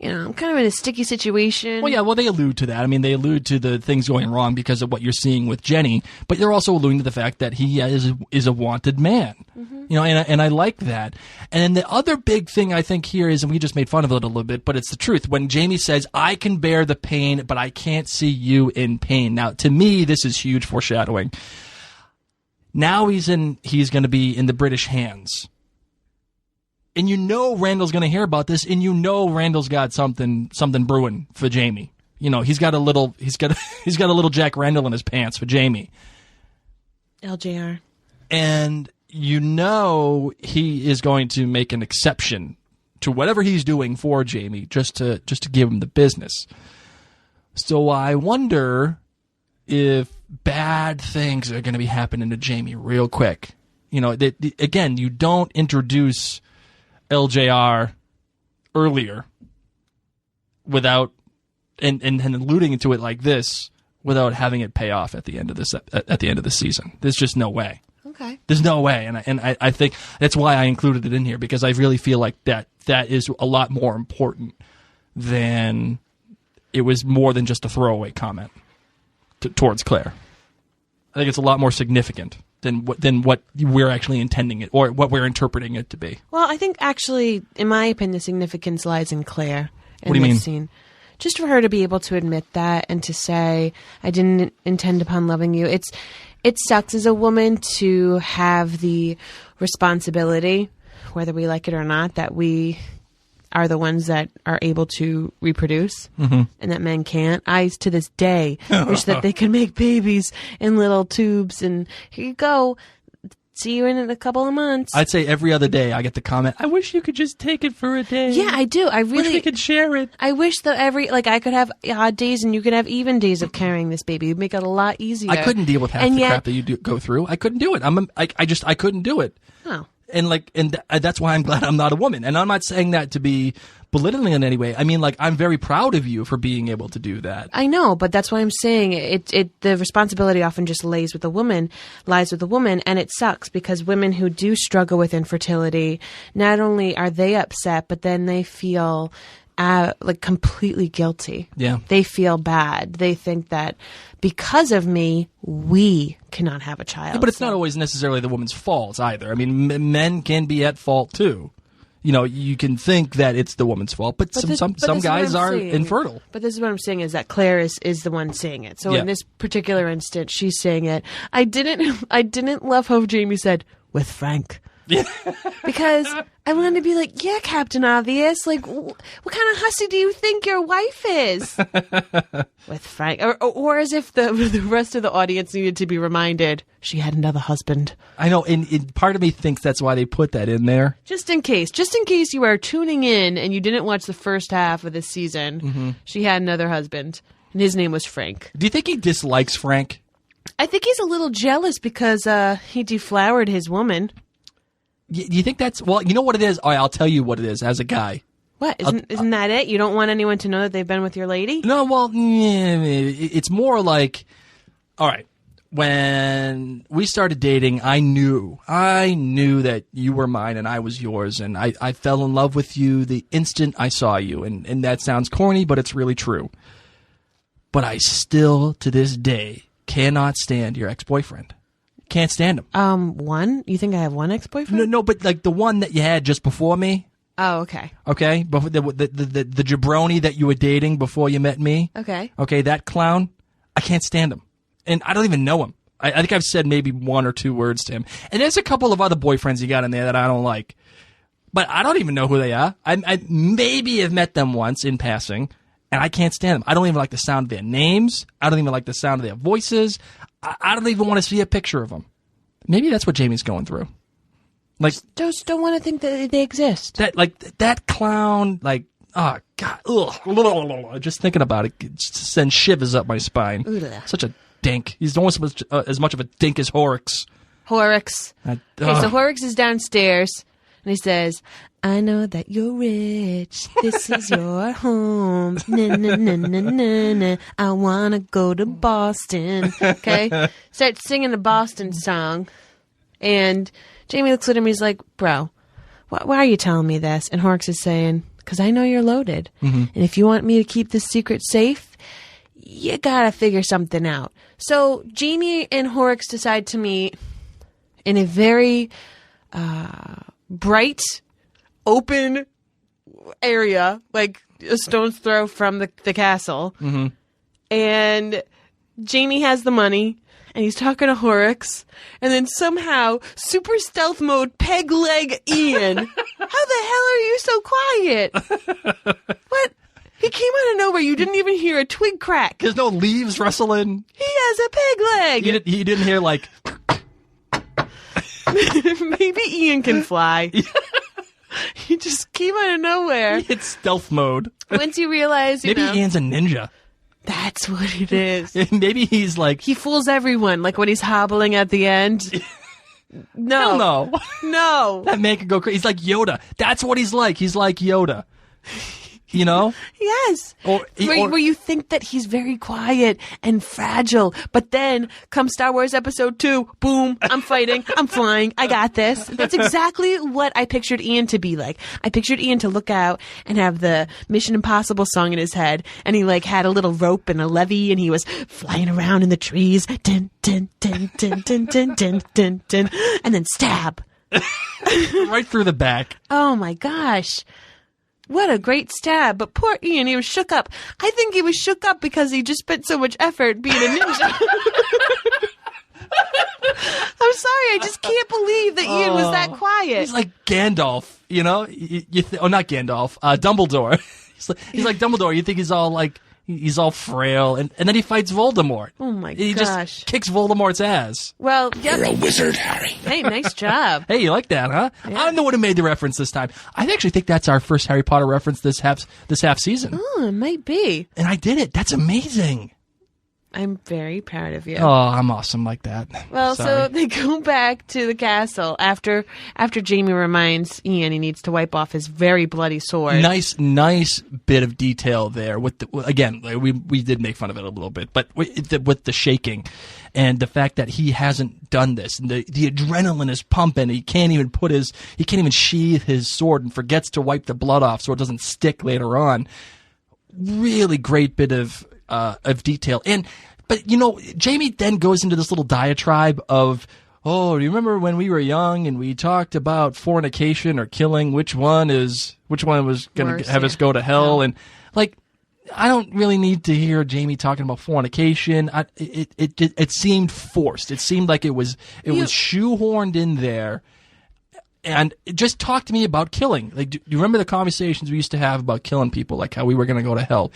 I'm kind of in a sticky situation. Well, yeah, they allude to that. I mean, they allude to the things going wrong because of what you're seeing with Jenny, but they're also alluding to the fact that he is a wanted man. Mm-hmm. And I like that. And then the other big thing I think here is, and we just made fun of it a little bit, but it's the truth. When Jamie says, I can bear the pain, but I can't see you in pain. Now, to me, this is huge foreshadowing. Now he's going to be in the British hands. And Randall's going to hear about this, and Randall's got something brewing for Jamie. He's got a little Jack Randall in his pants for Jamie. LJR. And he is going to make an exception to whatever he's doing for Jamie just to give him the business. So I wonder if bad things are going to be happening to Jamie real quick. Again, you don't introduce LJR earlier without and alluding to it like this without having it pay off at the end of the season. There's just no way. Okay. There's no way, and I think that's why I included it in here, because I really feel like that is a lot more important than it was more than just a throwaway comment towards Claire. I think it's a lot more significant than what we're actually intending it or what we're interpreting it to be. Well, I think actually, in my opinion, the significance lies in Claire in what do you this mean? scene. Just for her to be able to admit that and to say, I didn't intend upon loving you. It sucks as a woman to have the responsibility, whether we like it or not, that we are the ones that are able to reproduce and that men can't. I, to this day, wish that they could make babies in little tubes and here you go. See you in a couple of months. I'd say every other day I get the comment, I wish you could just take it for a day. Yeah, I do. I really wish we could share it. I wish that I could have odd days and you could have even days of carrying this baby. It'd make it a lot easier. I couldn't deal with half the crap that you go through. I couldn't do it. I couldn't do it. Oh. And that's why I'm glad I'm not a woman. And I'm not saying that to be belittling in any way. I mean, I'm very proud of you for being able to do that. I know, but that's why I'm saying the responsibility often just lies with the woman, and it sucks because women who do struggle with infertility, not only are they upset, but then they feel completely guilty. Yeah. They feel bad. They think that because of me, we cannot have a child. Yeah, but it's not always necessarily the woman's fault either. I mean, men can be at fault too. You can think that it's the woman's fault, but some guys are infertile. But this is what I'm saying is that Claire is the one saying it. So in this particular instance, she's saying it. I didn't love how Jamie said, with Frank. Yeah. Because I wanted to be like, yeah, Captain Obvious. Like, what kind of hussy do you think your wife is? With Frank. Or as if the rest of the audience needed to be reminded she had another husband. I know, and part of me thinks that's why they put that in there. Just in case you are tuning in and you didn't watch the first half of this season, she had another husband, and his name was Frank. Do you think he dislikes Frank? I think he's a little jealous because he deflowered his woman. You think that's... Well, you know what it is? I'll tell you what it is as a guy. What? Isn't that it? You don't want anyone to know that they've been with your lady? No, well, it's more like... All right. When we started dating, I knew that you were mine and I was yours. And I fell in love with you the instant I saw you. And that sounds corny, but it's really true. But I still, to this day, cannot stand your ex-boyfriend. Can't stand him. One? You think I have one ex-boyfriend? No, but the one that you had just before me. Oh, okay. Okay, but the jabroni that you were dating before you met me. Okay. Okay, that clown. I can't stand him, and I don't even know him. I think I've said maybe one or two words to him, and there's a couple of other boyfriends you got in there that I don't like, but I don't even know who they are. I maybe have met them once in passing, and I can't stand them. I don't even like the sound of their names. I don't even like the sound of their voices. I don't even want to see a picture of them. Maybe that's what Jamie's going through. Like, just don't want to think that they exist. That clown, oh God, ugh, just thinking about it just sends shivers up my spine. Ugh. Such a dink. He's almost as much of a dink as Horrocks. Horrocks. So Horrocks is downstairs, and he says, I know that you're rich. This is your home. Na, na, na, na, na, na. I want to go to Boston. Okay? Starts singing the Boston song. And Jamie looks at him. He's like, bro, why are you telling me this? And Horrocks is saying, because I know you're loaded. Mm-hmm. And if you want me to keep this secret safe, you gotta figure something out. So Jamie and Horrocks decide to meet in a very bright, open area, like a stone's throw from the castle. Mm-hmm. And Jamie has the money, and he's talking to Horrocks, and then somehow, super stealth mode, peg leg Ian. How the hell are you so quiet? What? He came out of nowhere. You didn't even hear a twig crack. There's no leaves rustling. He has a peg leg. He didn't hear like... Maybe Ian can fly. He just came out of nowhere. He hit stealth mode. Once you realize, Maybe Ian's a ninja. That's what it is. Maybe he's like... He fools everyone, like when he's hobbling at the end. No. Hell no. No. That man could go crazy. He's like Yoda. That's what he's like. He's like Yoda. You know? Yes. Where you think that he's very quiet and fragile, but then comes Star Wars Episode 2, boom, I'm fighting, I'm flying, I got this. That's exactly what I pictured Ian to be like. I pictured Ian to look out and have the Mission Impossible song in his head, and he like had a little rope and a levee, and he was flying around in the trees, din, din, din, din, din, din, din, din, din, and then stab. Right through the back. Oh my gosh. What a great stab. But poor Ian, he was shook up. I think he was shook up because he just spent so much effort being a ninja. I'm sorry, I just can't believe that Ian was that quiet. He's like Gandalf, you know? Not Gandalf, Dumbledore. He's like Dumbledore. You think he's all like... He's all frail, and then he fights Voldemort. Oh my gosh. He just kicks Voldemort's ass. Well, yep. You're a wizard, Harry. Hey, nice job. Hey, you like that, huh? Yeah. I'm the one who made the reference this time. I actually think that's our first Harry Potter reference this half season. Oh, it might be. And I did it. That's amazing. I'm very proud of you. Oh, I'm awesome like that. Well, Sorry. so they go back to the castle after Jamie reminds Ian he needs to wipe off his very bloody sword. Nice bit of detail there. Again, we did make fun of it a little bit, but with the shaking and the fact that he hasn't done this, and the adrenaline is pumping. He can't even sheathe his sword and forgets to wipe the blood off so it doesn't stick later on. Really great bit of detail. But you know, Jamie then goes into this little diatribe of, oh, do you remember when we were young and we talked about fornication or killing? Which one was going to have us go to hell? Yeah. And like, I don't really need to hear Jamie talking about fornication. It seemed forced. It seemed like it was shoehorned in there. And just talk to me about killing. Like, do you remember the conversations we used to have about killing people, like how we were going to go to hell?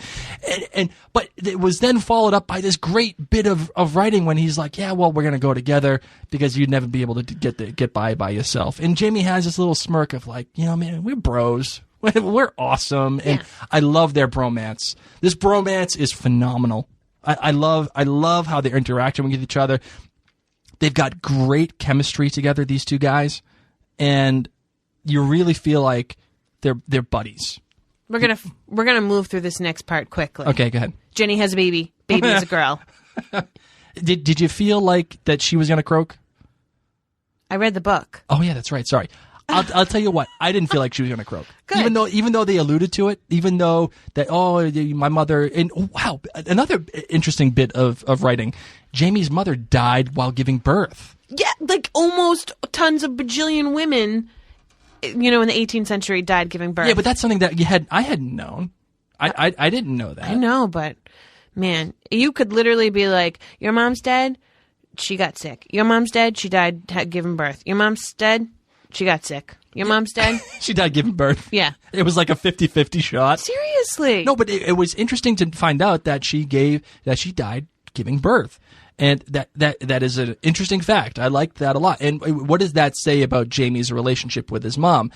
But it was then followed up by this great bit of writing when he's like, yeah, well, we're going to go together because you'd never be able to get by yourself. And Jamie has this little smirk of like, you know, man, we're bros. We're awesome. And I love their bromance. This bromance is phenomenal. I love how they're interacting with each other. They've got great chemistry together, these two guys. And you really feel like they're buddies. We're gonna move through this next part quickly. Okay, go ahead. Jenny has a baby. Baby is a girl. Did you feel like that she was gonna croak? I read the book. Oh yeah, that's right. Sorry. I'll tell you what. I didn't feel like she was gonna croak. Good. Even though they alluded to it. Even though that my mother and wow, another interesting bit of writing. Jamie's mother died while giving birth. Yeah, like almost tons of bajillion women, you know, in the 18th century died giving birth. Yeah, but that's something that I hadn't known. I didn't know that. I know, but man, you could literally be like, your mom's dead, she got sick. Your mom's dead, she died giving birth. Your mom's dead, she got sick. Your mom's dead. She died giving birth. Yeah. It was like a 50-50 shot. Seriously. No, but it was interesting to find out that she died giving birth. And that is an interesting fact. I like that a lot. And what does that say about Jamie's relationship with his mom?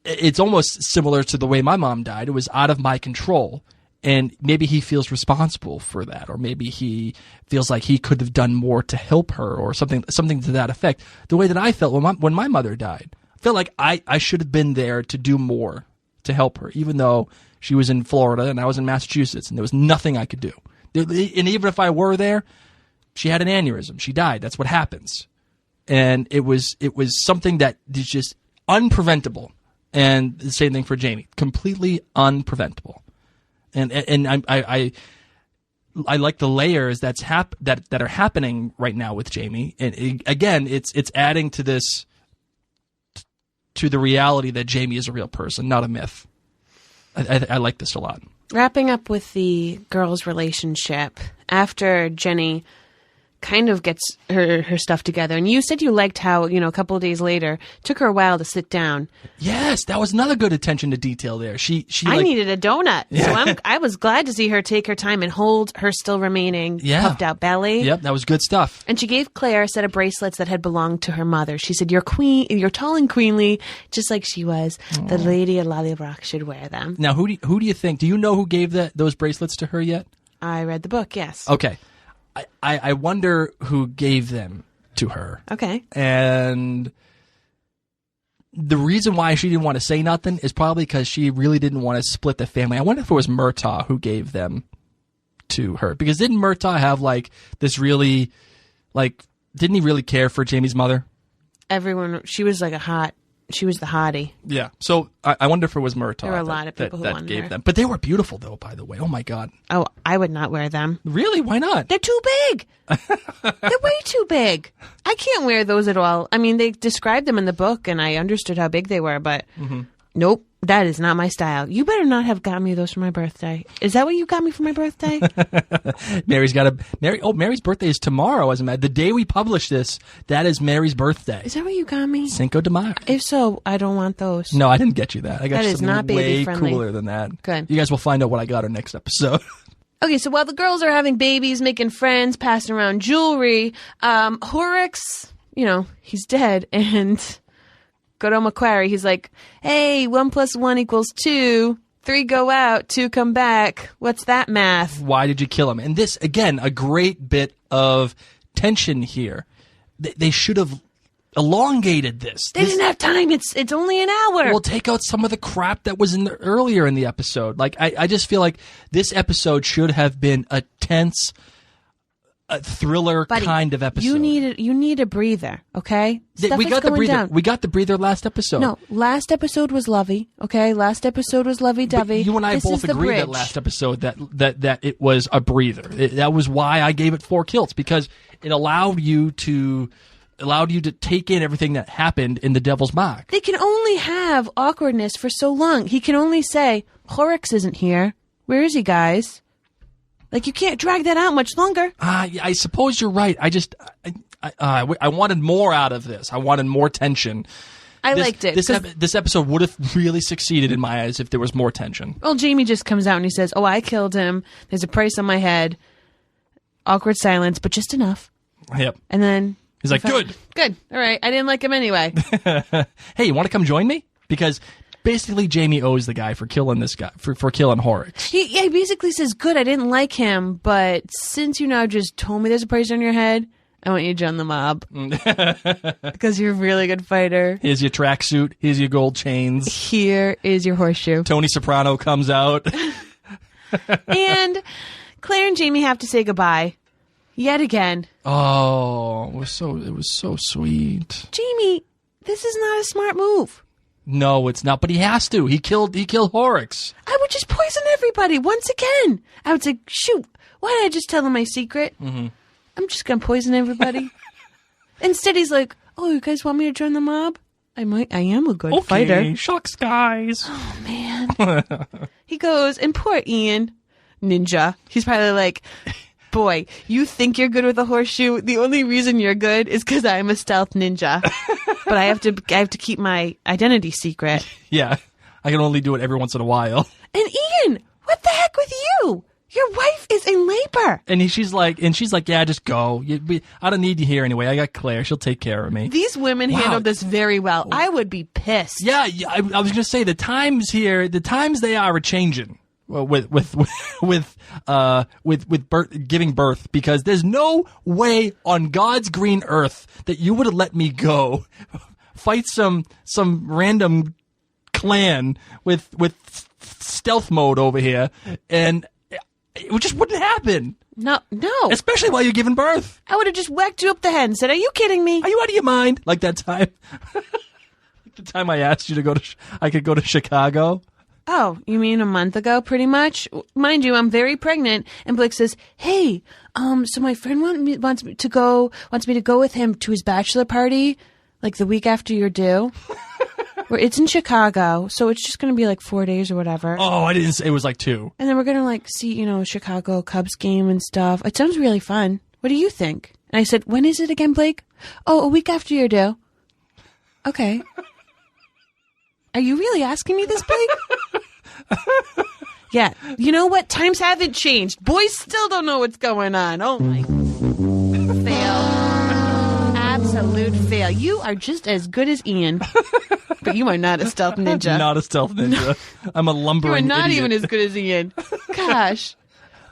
It's almost similar to the way my mom died. It was out of my control. And maybe he feels responsible for that. Or maybe he feels like he could have done more to help her or something to that effect. The way that I felt when my mother died. I felt like I should have been there to do more to help her, even though she was in Florida and I was in Massachusetts and there was nothing I could do. And even if I were there, she had an aneurysm. She died. That's what happens. And it was something that is just unpreventable. And the same thing for Jamie. Completely unpreventable. And I like the layers that are happening right now with Jamie. And again, it's adding to this, to the reality that Jamie is a real person, not a myth. I like this a lot. Wrapping up with the girls' relationship, after Jenny kind of gets her stuff together, and you said you liked how, a couple of days later, it took her a while to sit down. Yes, that was another good attention to detail there. I needed a donut, so I was glad to see her take her time and hold her still remaining puffed out belly. Yep, that was good stuff. And she gave Claire a set of bracelets that had belonged to her mother. She said, "You're tall and queenly, just like she was. Aww. The lady of Lallybroch should wear them." Now, who do you think? Do you know who gave those bracelets to her yet? I read the book. Yes. Okay. I wonder who gave them to her. Okay. And the reason why she didn't want to say nothing is probably because she really didn't want to split the family. I wonder if it was Murtaugh who gave them to her. Because didn't Murtaugh have this really, didn't he really care for Jamie's mother? She was she was the hottie. Yeah. So I wonder if it was Murtaugh. There were a lot of people who gave them. But they were beautiful, though, by the way. Oh, my God. Oh, I would not wear them. Really? Why not? They're too big. They're way too big. I can't wear those at all. I mean, they described them in the book, and I understood how big they were, but nope. That is not my style. You better not have got me those for my birthday. Is that what you got me for my birthday? Mary's birthday is tomorrow, as a matter. The day we publish this, that is Mary's birthday. Is that what you got me? Cinco de Mayo. If so, I don't want those. No, I didn't get you that. I got that you is something not way baby-friendly. Cooler than that. Good. You guys will find out what I got her next episode. Okay, so while the girls are having babies, making friends, passing around jewelry, Horrocks, he's dead, and go to MacQuarrie. He's like, "Hey, 1 + 1 = 2. 3 go out, 2 come back. What's that math?" Why did you kill him? And this, again, a great bit of tension here. They should have elongated this. They didn't have time. It's only an hour. We'll take out some of the crap that was earlier in the episode. I just feel like this episode should have been a tense, thriller kind of episode. You need a breather, okay? We got the breather. Down. We got the breather last episode. No, last episode was lovey, okay? Last episode was lovey-dovey. You and I both agreed that last episode that it was a breather. That was why I gave it 4 kilts, because it allowed you to take in everything that happened in the Devil's Mark. They can only have awkwardness for so long. He can only say, "Horrocks isn't here. Where is he, guys?" You can't drag that out much longer. I suppose you're right. I wanted more out of this. I wanted more tension. I liked it. This episode would have really succeeded in my eyes if there was more tension. Well, Jamie just comes out and he says, "Oh, I killed him. There's a price on my head." Awkward silence, but just enough. Yep. And then he's like, "Good. All right. I didn't like him anyway." Hey, you want to come join me? Because basically, Jamie owes the guy for killing this guy, for killing Horrocks. He basically says, "Good, I didn't like him, but since you now just told me there's a price on your head, I want you to join the mob. Because you're a really good fighter. Here's your tracksuit. Here's your gold chains. Here is your horseshoe." Tony Soprano comes out. And Claire and Jamie have to say goodbye. Yet again. Oh, it was so sweet. Jamie, this is not a smart move. No, it's not, but he has to. He killed Horrocks. I would just poison everybody once again. I would say, "Shoot, why did I just tell him my secret? Mm-hmm. I'm just going to poison everybody." Instead, he's like, "Oh, you guys want me to join the mob? I am a good fighter." Okay, shucks, guys. Oh, man. He goes, and poor Ian, ninja. He's probably like, "Boy, you think you're good with a horseshoe. The only reason you're good is because I'm a stealth ninja. But I have to keep my identity secret." Yeah, I can only do it every once in a while. And Ian, what the heck with you? Your wife is in labor. And she's like, "Yeah, just go. I don't need you here anyway. I got Claire. She'll take care of me." These women handled this very well. I would be pissed. Yeah, I was going to say the times they are changing. With giving birth, because there's no way on God's green earth that you would have let me go fight some random clan with stealth mode over here, and it just wouldn't happen. No. Especially while you're giving birth. I would have just whacked you up the head and said, "Are you kidding me? Are you out of your mind?" Like that time. The time I asked you to go to, I could go to Chicago. Oh, you mean a month ago, pretty much? Mind you, I'm very pregnant. And Blake says, "Hey, so my friend wants me to go with him to his bachelor party, like the week after you're due. Where it's in Chicago, so it's just going to be like 4 days or whatever." Oh, I didn't say it was like 2. And then we're going to like see, Chicago Cubs game and stuff. It sounds really fun. What do you think? And I said, "When is it again, Blake?" "Oh, a week after you're due." "Okay." Are you really asking me this, Blake? Yeah. You know what? Times haven't changed. Boys still don't know what's going on. Oh, my. Fail. Absolute fail. You are just as good as Ian. But you are not a stealth ninja. Not a stealth ninja. I'm a lumbering You are not idiot. even as good as Ian. Gosh.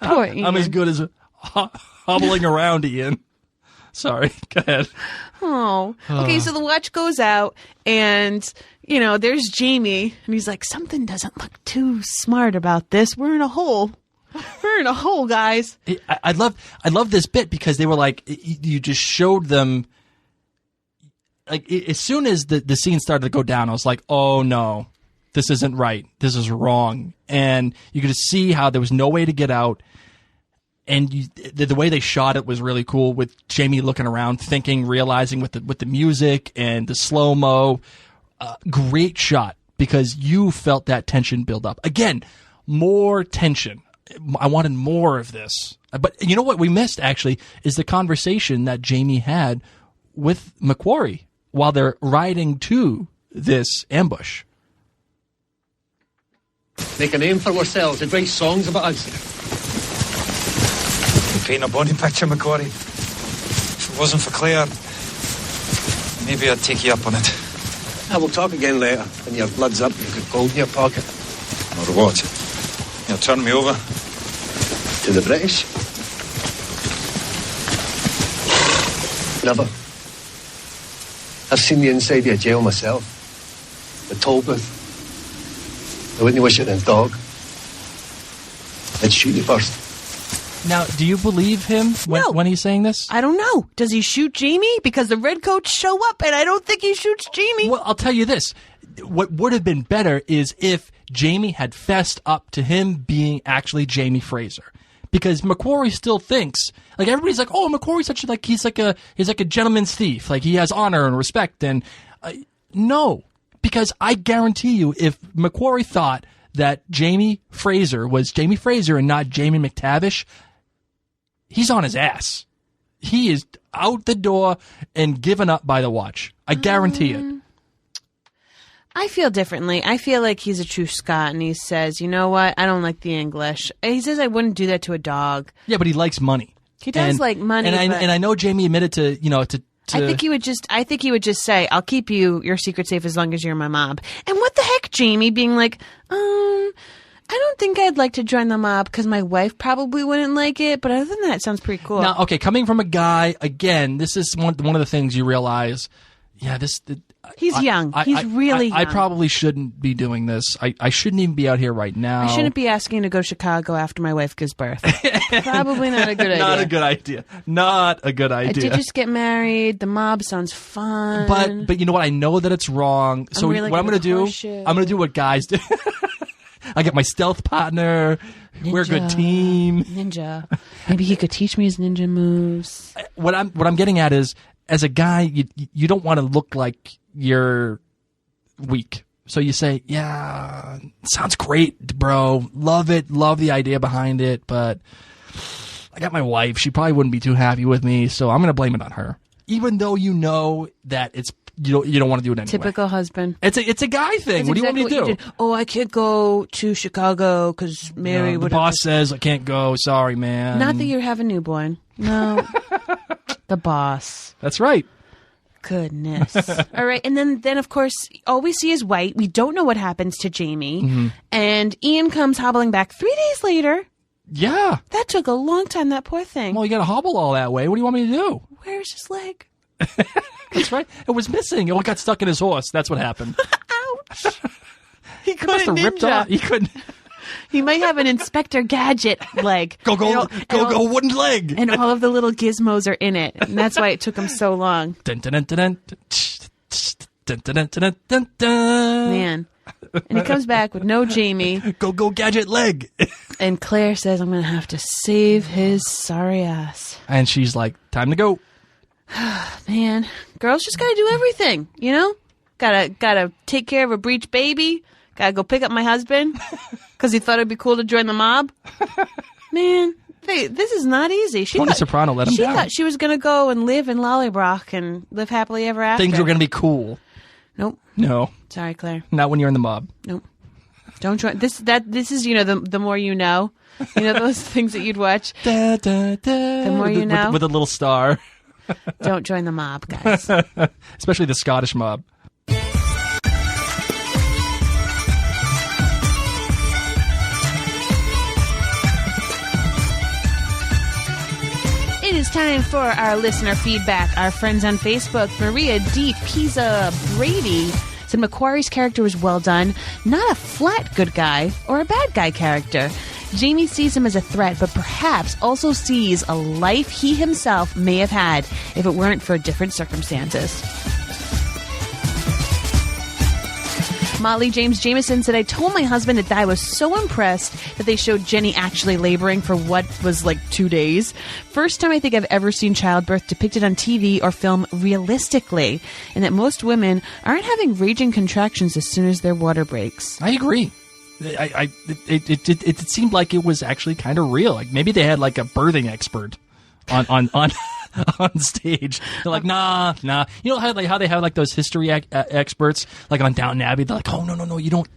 Poor Ian. I'm as good as hobbling around, Ian. Sorry. Go ahead. Oh. Okay, so the watch goes out, and, there's Jamie, and he's like, "Something doesn't look too smart about this. We're in a hole. We're in a hole, guys." I love this bit because they were like, you just showed them, like, as soon as the scene started to go down, I was like, oh no, this isn't right. This is wrong. And you could just see how there was no way to get out. And the way they shot it was really cool, with Jamie looking around, thinking, realizing with the music and the slow-mo. Great shot, because you felt that tension build up. Again, more tension. I wanted more of this. But you know what we missed, actually, is the conversation that Jamie had with MacQuarrie while they're riding to this ambush. Make a name for ourselves and write songs about us. You paint a bonny picture, MacQuarrie. If it wasn't for Claire, maybe I'd take you up on it. I will talk again later when your blood's up and you've got gold in your pocket. Or what? You'll turn me over? To the British? Never. I've seen the inside of a jail myself. The toll booth. I wouldn't wish it on a dog. I'd shoot you first. Now, do you believe him when he's saying this? I don't know. Does he shoot Jamie? Because the redcoats show up, and I don't think he shoots Jamie. Well, I'll tell you this. What would have been better is if Jamie had fessed up to him being actually Jamie Fraser. Because MacQuarrie still thinks, like, everybody's like, oh, MacQuarrie's such he's like a gentleman's thief. Like, he has honor and respect. And no, because I guarantee you, if MacQuarrie thought that Jamie Fraser was Jamie Fraser and not Jamie McTavish, he's on his ass. He is out the door and given up by the watch. I guarantee it. I feel differently. I feel like he's a true Scot, and he says, "You know what? I don't like the English." He says, "I wouldn't do that to a dog." Yeah, but he likes money. He does like money. And I know Jamie admitted to, I think he would just say, "I'll keep your secret safe as long as you're my mob." And what the heck, Jamie being like, I don't think I'd like to join the mob because my wife probably wouldn't like it. But other than that, it sounds pretty cool. Now, okay, coming from a guy, again, this is one of the things you realize. Yeah, he's young. He's really young. I probably shouldn't be doing this. I shouldn't even be out here right now. I shouldn't be asking to go to Chicago after my wife gives birth. Probably not a good idea. Not a good idea. Not a good idea. I did just get married. The mob sounds fun. But you know what? I know that it's wrong. So really what I'm going to do, I'm going to do what guys do. I get my stealth partner. Ninja. We're a good team. Ninja. Maybe he could teach me his ninja moves. What I'm getting at is, as a guy, you don't want to look like you're weak. So you say, yeah, sounds great, bro. Love it. Love the idea behind it. But I got my wife. She probably wouldn't be too happy with me. So I'm going to blame it on her. Even though you know that it's you don't want to do it anyway. Typical husband. It's a guy thing. What do you want me to do? Oh, I can't go to Chicago because Mary would. The boss says I can't go. Sorry, man. Not that you have a newborn. No. The boss. That's right. Goodness. All right. And then, of course, all we see is White. We don't know what happens to Jamie. Mm-hmm. And Ian comes hobbling back 3 days later. Yeah. That took a long time, that poor thing. Well, you got to hobble all that way. What do you want me to do? Where's his leg? That's right. It was missing. It got stuck in his horse. That's what happened. Ouch. He must have ripped off. He couldn't. He might have an Inspector Gadget leg. Go, wooden leg. And all of the little gizmos are in it. And that's why it took him so long. Dun, dun, dun, dun, dun. Dun, dun, dun, dun, dun, dun. Man. And he comes back with no Jamie. Go, gadget leg. And Claire says, I'm going to have to save his sorry ass. And she's like, time to go. Man, girls just got to do everything, you know? Gotta take care of a breech baby. Gotta go pick up my husband because he thought it'd be cool to join the mob. Man, this is not easy. Tony Soprano let him down. She thought she was going to go and live in Lallybroch and live happily ever after. Things were going to be cool. Nope. No. Sorry, Claire. Not when you're in the mob. Nope. Don't join. This is, you know, the more you know. You know those things that you'd watch? Da, da, da. The more you know. With a little star. Don't join the mob, guys. Especially the Scottish mob. It is time for our listener feedback. Our friends on Facebook, Maria D. Pisa Brady, said MacQuarrie's character was well done. Not a flat good guy or a bad guy character. Jamie sees him as a threat, but perhaps also sees a life he himself may have had if it weren't for different circumstances. Molly James Jameson said, I told my husband that I was so impressed that they showed Jenny actually laboring for what was like 2 days. First time I think I've ever seen childbirth depicted on TV or film realistically, and that most women aren't having raging contractions as soon as their water breaks. I agree. It seemed like it was actually kind of real. Like maybe they had like a birthing expert on stage. They're like, nah. You know how they have like those history experts like on Downton Abbey. They're like, oh no, you don't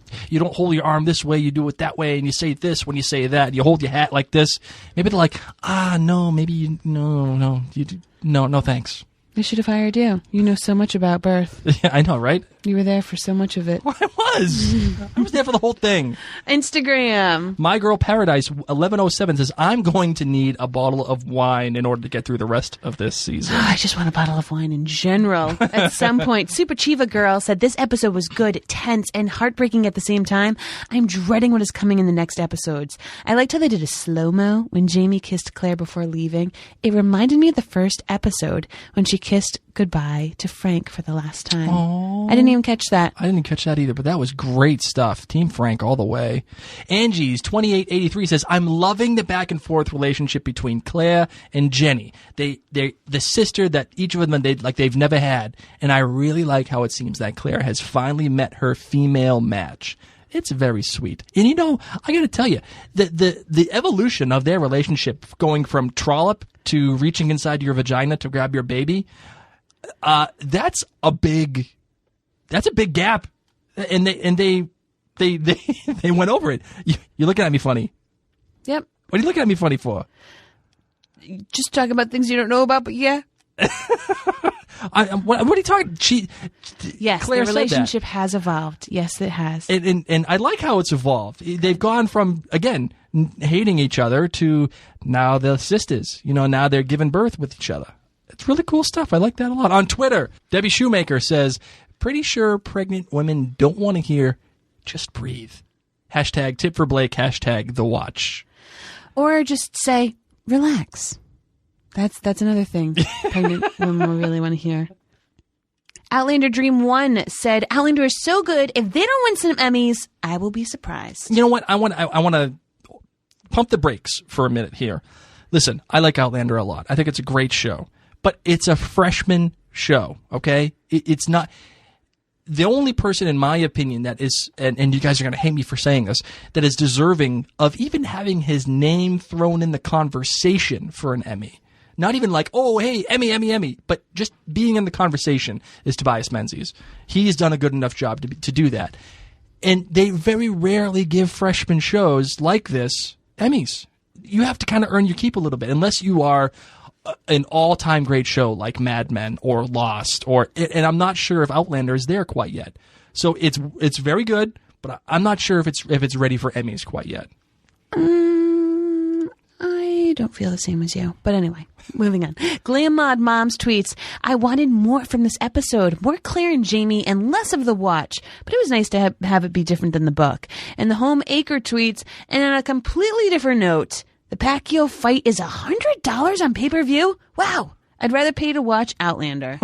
hold your arm this way. You do it that way, and you say this when you say that. You hold your hat like this. Maybe they're like, no, maybe you no, thanks. They should have hired you. You know so much about birth. Yeah, I know, right? You were there for so much of it. Well, I was there for the whole thing. Instagram. My Girl Paradise 1107 says, I'm going to need a bottle of wine in order to get through the rest of this season. I just want a bottle of wine in general. At some point, Super Chiva Girl said, this episode was good, tense, and heartbreaking at the same time. I'm dreading what is coming in the next episodes. I liked how they did a slow-mo when Jamie kissed Claire before leaving. It reminded me of the first episode when she kissed goodbye to Frank for the last time. Aww. I didn't even catch that. I didn't catch that either, but that was great stuff. Team Frank all the way. Angie's 2883 says, I'm loving the back and forth relationship between Claire and Jenny. They're the sister that each of them they've never had, and I really like how it seems that Claire has finally met her female match. It's very sweet. And you know, I got to tell you, the evolution of their relationship going from trollop to reaching inside your vagina to grab your baby, that's a big gap. And they went over it. You're looking at me funny. Yep. What are you looking at me funny for? Just talking about things you don't know about, but yeah. What are you talking? Yes, Claire the relationship has evolved. Yes, it has. And I like how it's evolved. They've gone from, again, hating each other to now they're sisters. You know, now they're giving birth with each other. It's really cool stuff. I like that a lot. On Twitter, Debbie Shoemaker says, pretty sure pregnant women don't want to hear, just breathe. Hashtag tip for Blake, hashtag the watch. Or just say, relax. That's another thing pregnant women will really want to hear. Outlander Dream 1 said, Outlander is so good. If they don't win some Emmys, I will be surprised. You know what? I want to pump the brakes for a minute here. Listen, I like Outlander a lot. I think it's a great show. But it's a freshman show, okay? It's not... The only person, in my opinion, that is, and you guys are going to hate me for saying this, that is deserving of even having his name thrown in the conversation for an Emmy. Not even like, oh, hey, Emmy, but just being in the conversation is Tobias Menzies. He's done a good enough job to do that. And they very rarely give freshman shows like this Emmys. You have to kind of earn your keep a little bit, unless you are an all-time great show like Mad Men or Lost, and I'm not sure if Outlander is there quite yet. So it's very good, but I'm not sure if it's ready for Emmys quite yet. I don't feel the same as you. But anyway, moving on. Glam Mod Moms tweets, I wanted more from this episode. More Claire and Jamie and less of the watch. But it was nice to have it be different than the book. And the Home Acre tweets, and on a completely different note, the Pacquiao fight is $100 on pay-per-view? Wow. I'd rather pay to watch Outlander.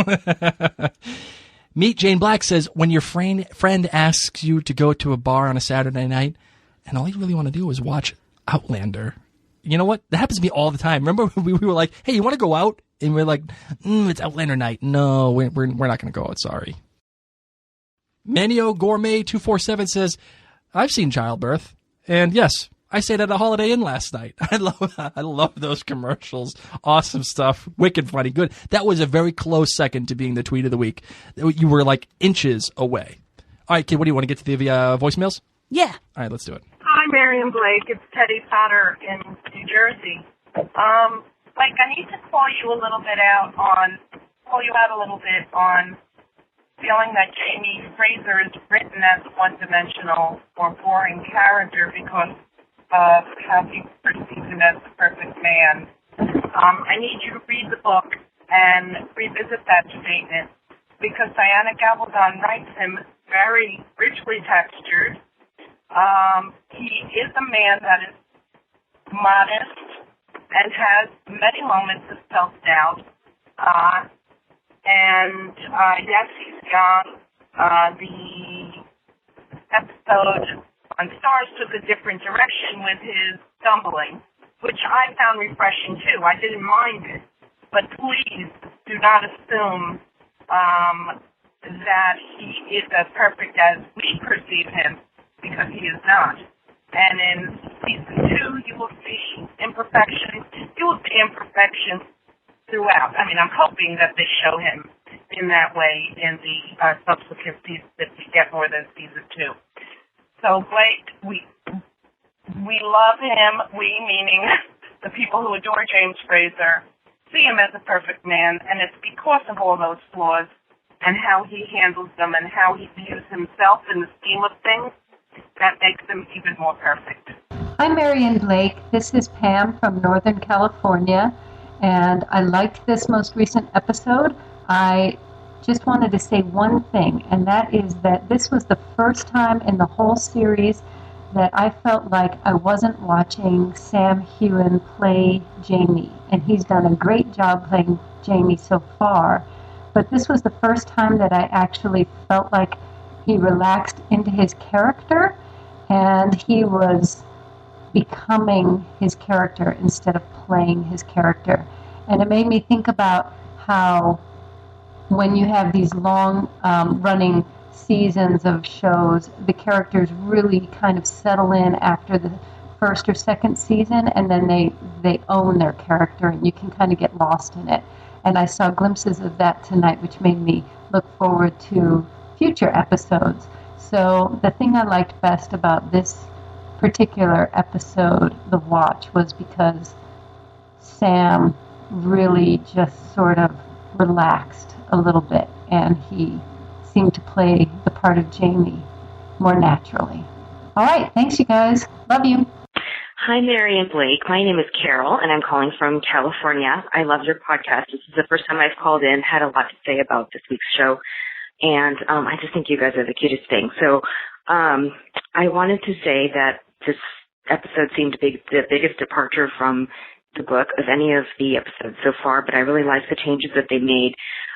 Meet Jane Black says, when your friend asks you to go to a bar on a Saturday night and all you really want to do is watch Outlander. You know what? That happens to me all the time. Remember we were like, hey, you want to go out? And we're like, it's Outlander night. No, we're not going to go out. Sorry. Manio Gourmet 247 says, I've seen Childbirth. And yes, I stayed at a Holiday Inn last night. I love those commercials. Awesome stuff. Wicked funny. Good. That was a very close second to being the tweet of the week. You were like inches away. All right, kid, what do you want to get to the voicemails? Yeah. All right, let's do it. Hi, Mary and Blake. It's Teddy Potter in New Jersey. Blake, I need to call you out a little bit on feeling that Jamie Fraser is written as a one-dimensional or boring character because of how he perceives him as the perfect man. I need you to read the book and revisit that statement because Diana Gabaldon writes him very richly textured. He is a man that is modest and has many moments of self-doubt. Yes, he's young. The episode on Stars took a different direction with his stumbling, which I found refreshing too. I didn't mind it. But please do not assume that he is as perfect as we perceive him, because he is not. And in season 2, you will see imperfections. You will see imperfections throughout. I mean, I'm hoping that they show him in that way in the subsequent seasons that we get more than season 2. So, Blake, we love him. We, meaning the people who adore James Fraser, see him as a perfect man, and it's because of all those flaws and how he handles them and how he views himself in the scheme of things that makes him even more perfect. Hi, Mary and Blake. This is Pam from Northern California, and I liked this most recent episode. I just wanted to say one thing, and that is that this was the first time in the whole series that I felt like I wasn't watching Sam Heughan play Jamie, and he's done a great job playing Jamie so far, but this was the first time that I actually felt like he relaxed into his character, and he was becoming his character instead of playing his character. And it made me think about how when you have these long running seasons of shows, the characters really kind of settle in after the first or second season, and then they own their character, and you can kind of get lost in it. And I saw glimpses of that tonight, which made me look forward to future episodes. So the thing I liked best about this particular episode, The Watch, was because Sam really just sort of relaxed a little bit, and he seemed to play the part of Jamie more naturally. All right, thanks, you guys. Love you. Hi, Mary and Blake. My name is Carol, and I'm calling from California. I love your podcast. This is the first time I've called in, had a lot to say about this week's show, and I just think you guys are the cutest thing. So I wanted to say that this episode seemed to be the biggest departure from the book of any of the episodes so far, but I really liked the changes that they made.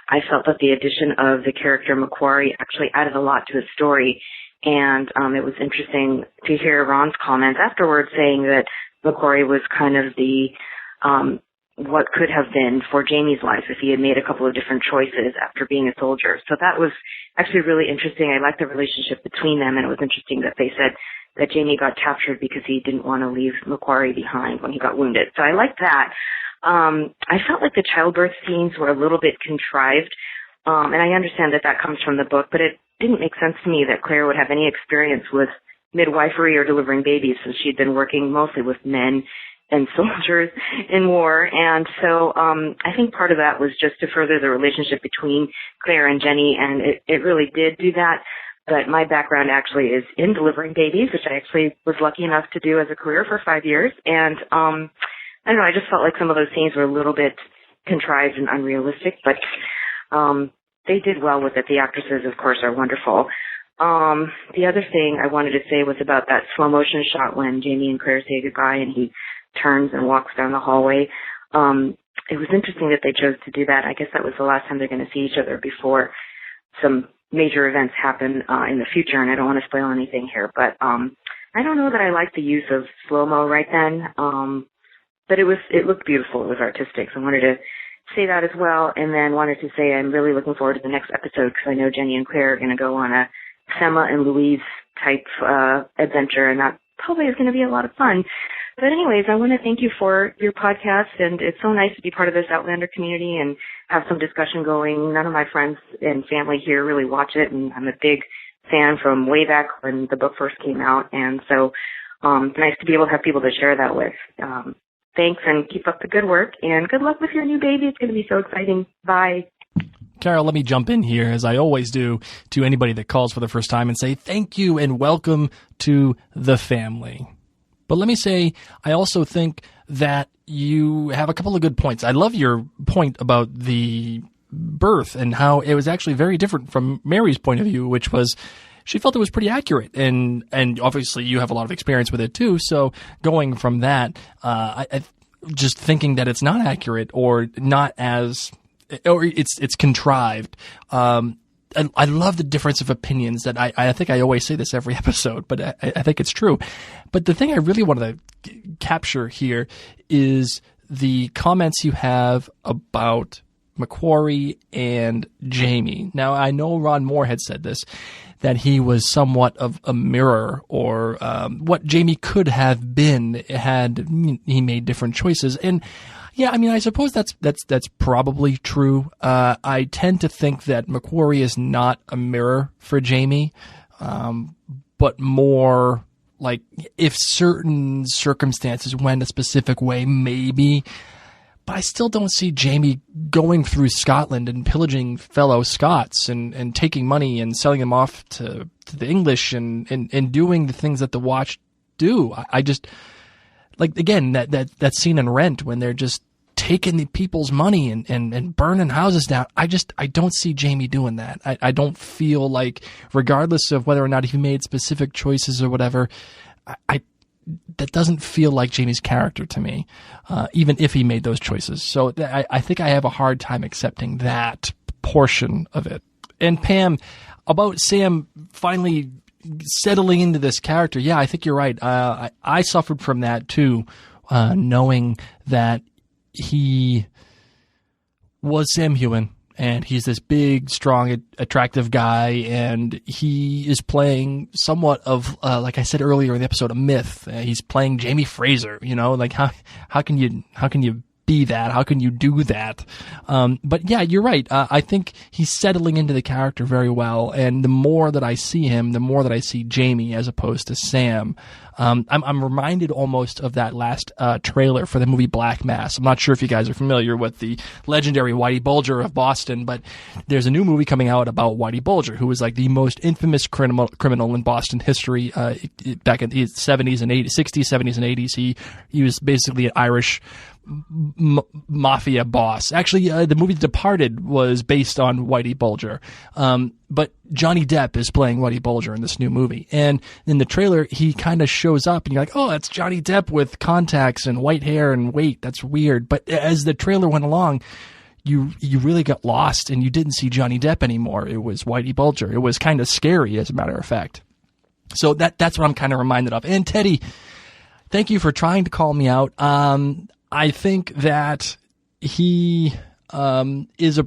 I felt that the addition of the character MacQuarrie actually added a lot to the story, and it was interesting to hear Ron's comments afterwards saying that MacQuarrie was kind of the what could have been for Jamie's life if he had made a couple of different choices after being a soldier. So that was actually really interesting. I liked the relationship between them, and it was interesting that they said that Jamie got captured because he didn't want to leave MacQuarrie behind when he got wounded. So I liked that. I felt like the childbirth scenes were a little bit contrived, and I understand that that comes from the book, but it didn't make sense to me that Claire would have any experience with midwifery or delivering babies since she'd been working mostly with men and soldiers in war. And so I think part of that was just to further the relationship between Claire and Jenny, and it really did do that. But my background actually is in delivering babies, which I actually was lucky enough to do as a career for 5 years. And I don't know, I just felt like some of those scenes were a little bit contrived and unrealistic, but they did well with it. The actresses, of course, are wonderful. The other thing I wanted to say was about that slow motion shot when Jamie and Claire say goodbye and he turns and walks down the hallway. It was interesting that they chose to do that. I guess that was the last time they're going to see each other before some major events happen in the future, and I don't want to spoil anything here, but I don't know that I like the use of slow-mo right then, but it looked beautiful. It was artistic, so I wanted to say that as well, and then wanted to say I'm really looking forward to the next episode because I know Jenny and Claire are going to go on a Thelma and Louise type adventure, and that probably is going to be a lot of fun. But anyways, I want to thank you for your podcast, and it's so nice to be part of this Outlander community and have some discussion going. None of my friends and family here really watch it, and I'm a big fan from way back when the book first came out, and so it's nice to be able to have people to share that with. Thanks, and keep up the good work, and good luck with your new baby. It's going to be so exciting. Bye. Carol, let me jump in here, as I always do, to anybody that calls for the first time and say thank you and welcome to the family. But let me say, I also think that you have a couple of good points. I love your point about the birth and how it was actually very different from Mary's point of view, which was she felt it was pretty accurate. And obviously you have a lot of experience with it too. So going from that, I just thinking that it's not accurate or not as, or it's contrived. I love the difference of opinions that I think I always say this every episode, but I think it's true. But the thing I really wanted to capture here is the comments you have about MacQuarrie and Jamie. Now, I know Ron Moore had said this, that he was somewhat of a mirror or what Jamie could have been had he made different choices. And yeah, I mean, I suppose that's probably true. I tend to think that MacQuarrie is not a mirror for Jamie, but more like if certain circumstances went a specific way, maybe. But I still don't see Jamie going through Scotland and pillaging fellow Scots and taking money and selling them off to the English and doing the things that the Watch do. I just, like, again, that scene in Rent when they're just taking the people's money and burning houses down. I don't see Jamie doing that. I don't feel like, regardless of whether or not he made specific choices or whatever, that doesn't feel like Jamie's character to me, even if he made those choices. So I think I have a hard time accepting that portion of it. And Pam, about Sam finally settling into this character, yeah, I think you're right. I suffered from that too, knowing that he was Sam Heughan. And he's this big, strong, attractive guy, and he is playing somewhat of, like I said earlier in the episode, a myth. He's playing Jamie Fraser, like how can you be that? How can you do that? But yeah, you're right. I think he's settling into the character very well, and the more that I see him, the more that I see Jamie as opposed to Sam. I'm reminded almost of that last trailer for the movie Black Mass. I'm not sure if you guys are familiar with the legendary Whitey Bulger of Boston, but there's a new movie coming out about Whitey Bulger, who was like the most infamous criminal in Boston history back in the 70s and 80s, 60s, 70s, and 80s. He was basically an Irish mafia boss. Actually, the movie Departed was based on Whitey Bulger. But Johnny Depp is playing Whitey Bulger in this new movie. And in the trailer, he kind of shows up and you're like, oh, that's Johnny Depp with contacts and white hair and wait, that's weird. But as the trailer went along, you really got lost and you didn't see Johnny Depp anymore. It was Whitey Bulger. It was kind of scary, as a matter of fact. So that's what I'm kind of reminded of. And Teddy, thank you for trying to call me out. I think that he is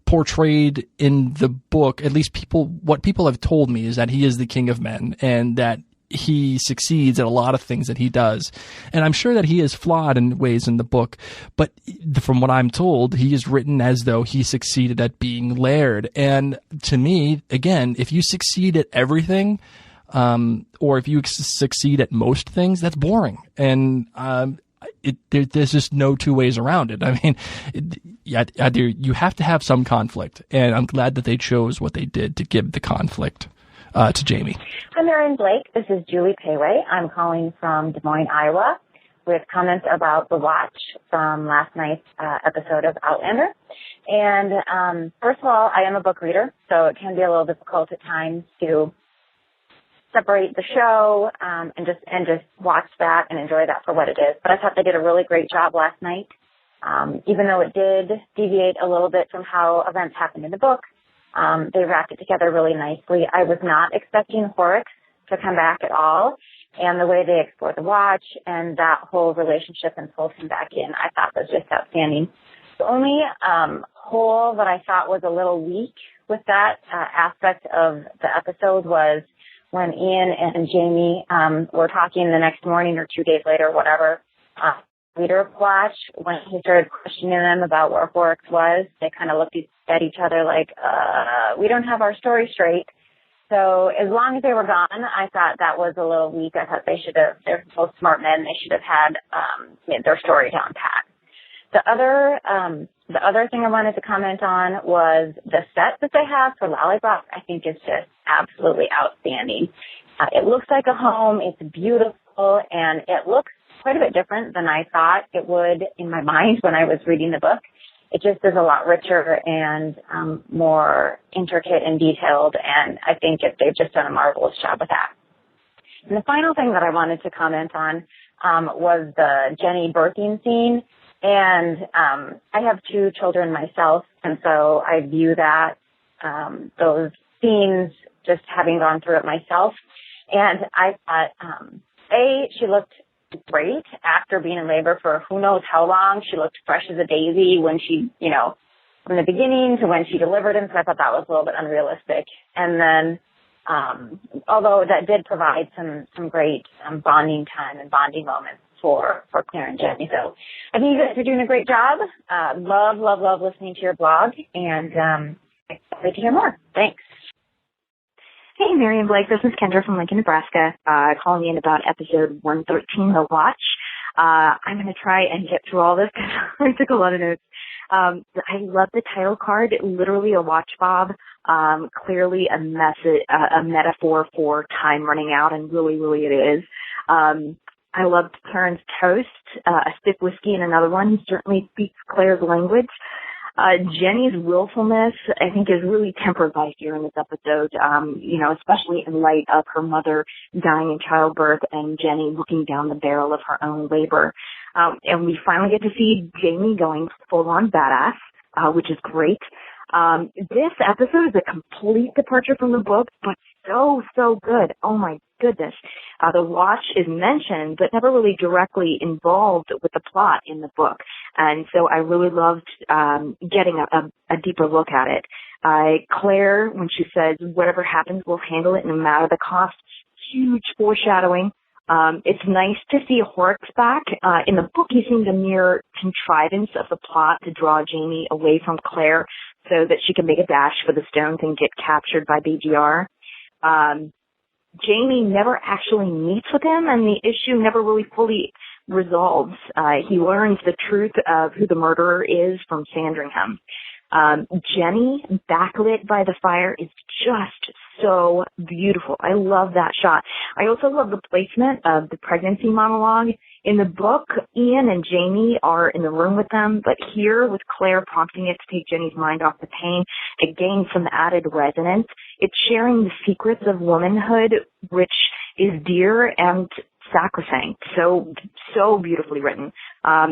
portrayed in the book, at least what people have told me is that he is the king of men and that he succeeds at a lot of things that he does. And I'm sure that he is flawed in ways in the book, but from what I'm told, he is written as though he succeeded at being Laird. And to me, again, if you succeed at everything, or if you succeed at most things, that's boring. And there's just no two ways around it. I mean, you have to have some conflict, and I'm glad that they chose what they did to give the conflict to Jamie. Hi, Mary and Blake. This is Julie Payway. I'm calling from Des Moines, Iowa, with comments about The Watch from last night's episode of Outlander. And first of all, I am a book reader, so it can be a little difficult at times to separate the show and just watch that and enjoy that for what it is. But I thought they did a really great job last night. Even though it did deviate a little bit from how events happened in the book, They wrapped it together really nicely. I was not expecting Horrocks to come back at all, and the way they explored the watch and that whole relationship and pulled him back in, I thought was just outstanding. The only hole that I thought was a little weak with that aspect of the episode was when Ian and Jamie were talking the next morning or 2 days later, whatever, leader of Watch, when he started questioning them about where Horrocks was, they kind of looked at each other like, we don't have our story straight. So as long as they were gone, I thought that was a little weak. I thought they're both smart men. They should have had their story down pat. The other thing I wanted to comment on was the set that they have for Lallybroch. I think is just absolutely outstanding. It looks like a home. It's beautiful, and it looks quite a bit different than I thought it would in my mind when I was reading the book. It just is a lot richer and more intricate and detailed, and I think they've just done a marvelous job with that. And the final thing that I wanted to comment on was the Jenny birthing scene. And I have 2 children myself, and so I view that, those scenes, just having gone through it myself. And I thought, she looked great after being in labor for who knows how long. She looked fresh as a daisy when she, from the beginning to when she delivered him, so I thought that was a little bit unrealistic. And then, although that did provide some great bonding time and bonding moments for Claire and Jenny. So I think you guys are doing a great job. Love listening to your blog, and excited to hear more. Thanks. Hey, Mary and Blake, this is Kendra from Lincoln, Nebraska, calling in about episode 113, The Watch. I'm going to try and get through all this because I took a lot of notes. I love the title card, literally a watch fob, clearly a metaphor for time running out, and really, really it is. I loved Karen's toast, a stiff whiskey and another one. He certainly speaks Claire's language. Jenny's willfulness, I think, is really tempered by fear in this episode, especially in light of her mother dying in childbirth and Jenny looking down the barrel of her own labor. And we finally get to see Jamie going full-on badass, which is great. This episode is a complete departure from the book, but so good. Oh my goodness. The watch is mentioned, but never really directly involved with the plot in the book. And so I really loved getting a deeper look at it. Claire, when she says, whatever happens, we'll handle it no matter the cost, huge foreshadowing. It's nice to see Horrocks back. In the book, he seemed a mere contrivance of the plot to draw Jamie away from Claire so that she can make a dash for the stones and get captured by BGR. Jamie never actually meets with him, and the issue never really fully resolves. He learns the truth of who the murderer is from Sandringham. Jenny, backlit by the fire, is just so beautiful. I love that shot. I also love the placement of the pregnancy monologue. In the book, Ian and Jamie are in the room with them, but here, with Claire prompting it to take Jenny's mind off the pain, it gains some added resonance. It's sharing the secrets of womanhood, which is dear and sacrosanct. So beautifully written.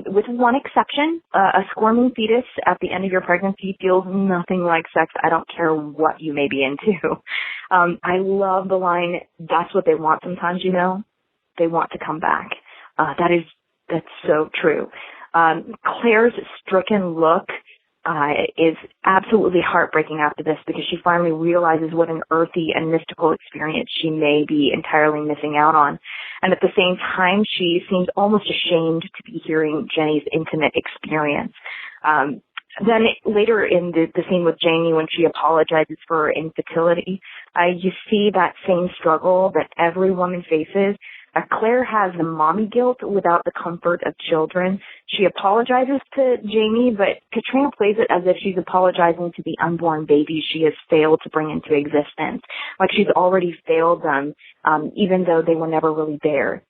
With one exception, a squirming fetus at the end of your pregnancy feels nothing like sex. I don't care what you may be into. I love the line, that's what they want sometimes, they want to come back. That's so true. Claire's stricken look is absolutely heartbreaking after this because she finally realizes what an earthy and mystical experience she may be entirely missing out on. And at the same time, she seems almost ashamed to be hearing Jenny's intimate experience. Then later in the scene with Jamie, when she apologizes for her infertility, you see that same struggle that every woman faces. Claire has the mommy guilt without the comfort of children. She apologizes to Jamie, but Katrina plays it as if she's apologizing to the unborn baby she has failed to bring into existence, like she's already failed them, even though they were never really there.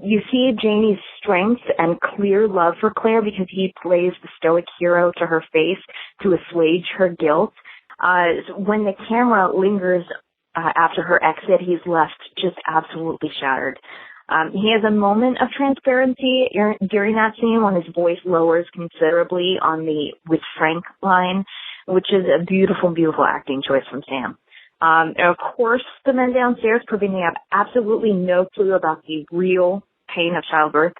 You see Jamie's strength and clear love for Claire because he plays the stoic hero to her face to assuage her guilt. When the camera lingers after her exit, he's left just absolutely shattered. He has a moment of transparency during that scene when his voice lowers considerably on the "with Frank" line, which is a beautiful, beautiful acting choice from Sam. And of course, the men downstairs proving they have absolutely no clue about the real pain of childbirth.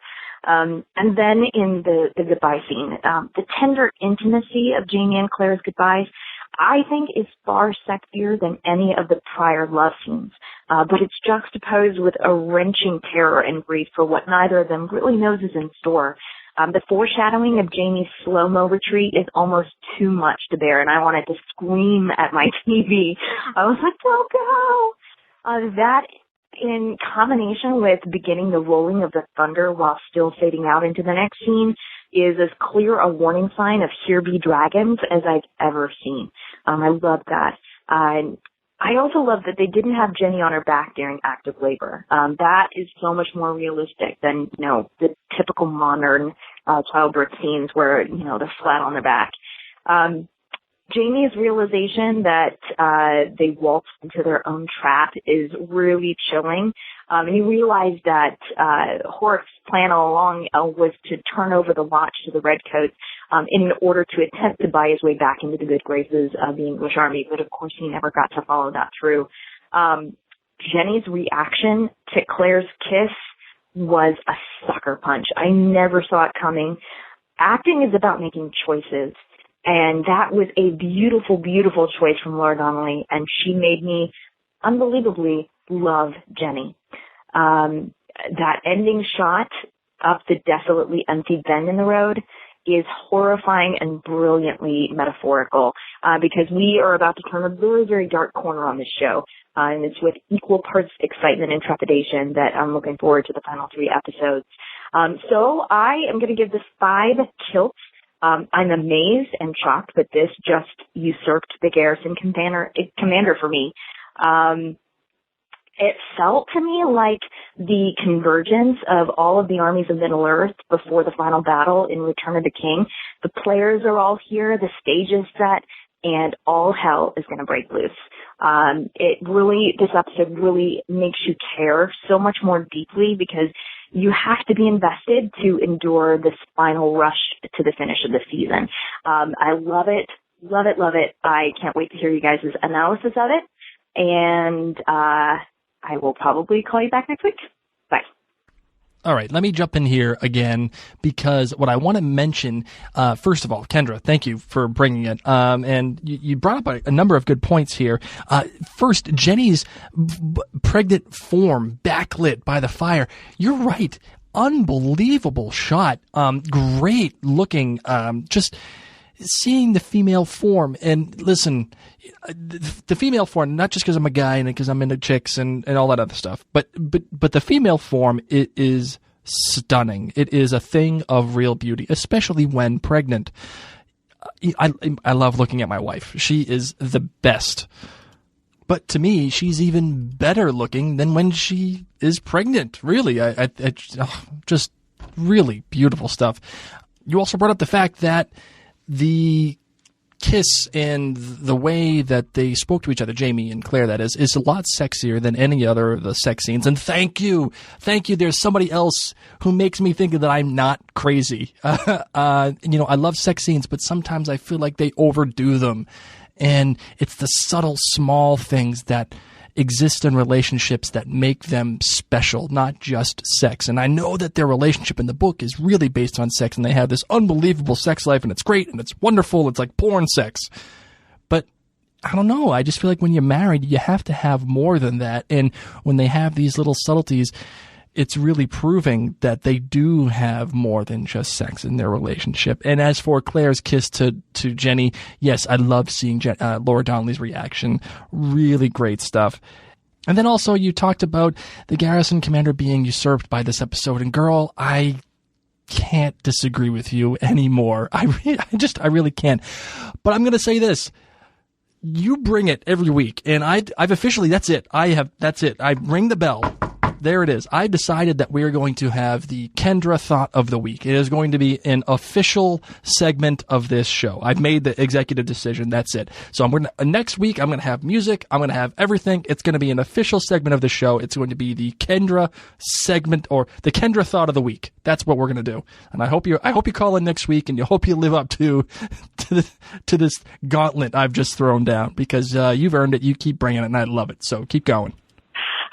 And then in the goodbye scene, the tender intimacy of Jamie and Claire's goodbyes, I think is far sexier than any of the prior love scenes. But it's juxtaposed with a wrenching terror and grief for what neither of them really knows is in store. The foreshadowing of Jamie's slow-mo retreat is almost too much to bear, and I wanted to scream at my TV. I was like, don't go! That, in combination with beginning the rolling of the thunder while still fading out into the next scene, is as clear a warning sign of here be dragons as I've ever seen. I love that. I also love that they didn't have Jenny on her back during active labor. That is so much more realistic than, the typical modern childbirth scenes where, they're flat on their back. Jamie's realization that they waltzed into their own trap is really chilling. And he realized that Horrocks' plan all along was to turn over the watch to the Redcoats in order to attempt to buy his way back into the good graces of the English army. But, of course, he never got to follow that through. Jenny's reaction to Claire's kiss was a sucker punch. I never saw it coming. Acting is about making choices. And that was a beautiful, beautiful choice from Laura Donnelly, and she made me unbelievably love Jenny. That ending shot up the desolately empty bend in the road is horrifying and brilliantly metaphorical, because we are about to turn a very, very dark corner on this show. And it's with equal parts excitement and trepidation that I'm looking forward to the final 3 episodes. So I am going to give this 5 kilts. I'm amazed and shocked that this just usurped the garrison commander for me. It felt to me like the convergence of all of the armies of Middle-earth before the final battle in Return of the King. The players are all here, the stage is set, and all hell is going to break loose. This episode really makes you care so much more deeply because you have to be invested to endure this final rush to the finish of the season. I love it, love it, love it. I can't wait to hear you guys' analysis of it. And I will probably call you back next week. Bye. All right, let me jump in here again because what I want to mention, first of all, Kendra, thank you for bringing it. And you brought up a number of good points here. First, Jenny's pregnant form backlit by the fire. You're right. Unbelievable shot. Great looking, just seeing the female form. And listen, the female form, not just because I'm a guy and because I'm into chicks and all that other stuff, but the female form is stunning. It is a thing of real beauty, especially when pregnant. I love looking at my wife. She is the best. But to me, she's even better looking than when she is pregnant. Really, just really beautiful stuff. You also brought up the fact that the kiss and the way that they spoke to each other, Jamie and Claire, that is a lot sexier than any other of the sex scenes. And thank you. There's somebody else who makes me think that I'm not crazy. I love sex scenes, but sometimes I feel like they overdo them. And it's the subtle, small things that exist in relationships that make them special, not just sex. And I know that their relationship in the book is really based on sex, and they have this unbelievable sex life, and it's great, and it's wonderful. It's like porn sex. But I don't know. I just feel like when you're married, you have to have more than that. And when they have these little subtleties, it's really proving that they do have more than just sex in their relationship. And as for Claire's kiss to Jenny, yes, I love seeing Laura Donnelly's reaction. Really great stuff. And then also you talked about the garrison commander being usurped by this episode. And girl, I can't disagree with you anymore. I really can't. But I'm going to say this. You bring it every week. And I've officially, that's it. That's it. I ring the bell. there it is. I decided that we are going to have the Kendra Thought of the Week. It is going to be an official segment of this show. I've made the executive decision. That's it. So next week, I'm going to have music. I'm going to have everything. It's going to be an official segment of the show. It's going to be the Kendra segment, or the Kendra Thought of the Week. That's what we're going to do. And I hope you call in next week, and you hope you live up to this gauntlet I've just thrown down, because you've earned it. You keep bringing it, and I love it. So keep going.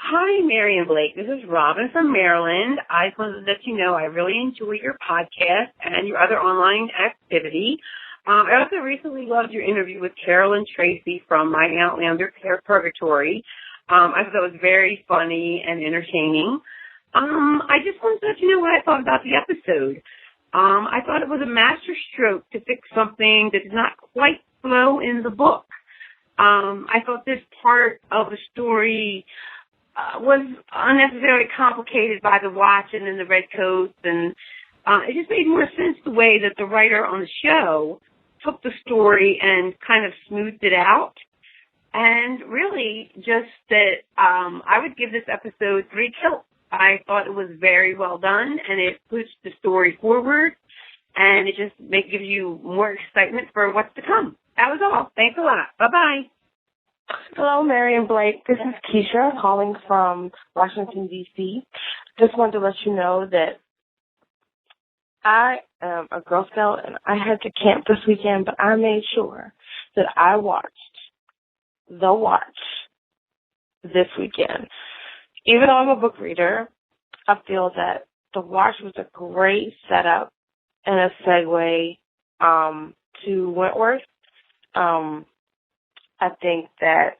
Hi, Mary and Blake. This is Robin from Maryland. I just wanted to let you know I really enjoy your podcast and your other online activity. I also recently loved your interview with Carol and Tracy from My Outlander Purgatory. I thought it was very funny and entertaining. I just wanted to let you know what I thought about the episode. I thought it was a masterstroke to fix something that did not quite flow in the book. I thought this part of the story was unnecessarily complicated by the watch and then the red coats, and it just made more sense the way that the writer on the show took the story and kind of smoothed it out. And really just that I would give this episode 3 kilts. I thought it was very well done, and it pushed the story forward, and it just gives you more excitement for what's to come. That was all. Thanks a lot. Bye-bye. Hello, Mary and Blake. This is Keisha calling from Washington, D.C. Just wanted to let you know that I am a Girl Scout, and I had to camp this weekend, but I made sure that I watched The Watch this weekend. Even though I'm a book reader, I feel that The Watch was a great setup and a segue to Wentworth. I think that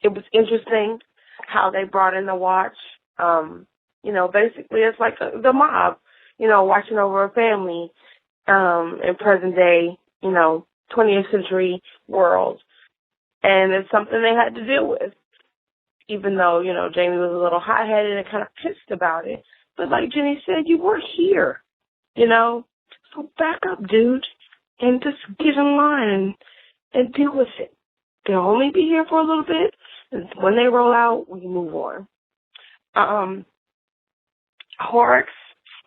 it was interesting how they brought in the watch. Basically it's like the mob, watching over a family in present day, 20th century world. And it's something they had to deal with, even though, Jamie was a little hot-headed and kind of pissed about it. But like Jenny said, you were here, so back up, dude, and just get in line and deal with it. They'll only be here for a little bit, and when they roll out, we move on. Horrocks,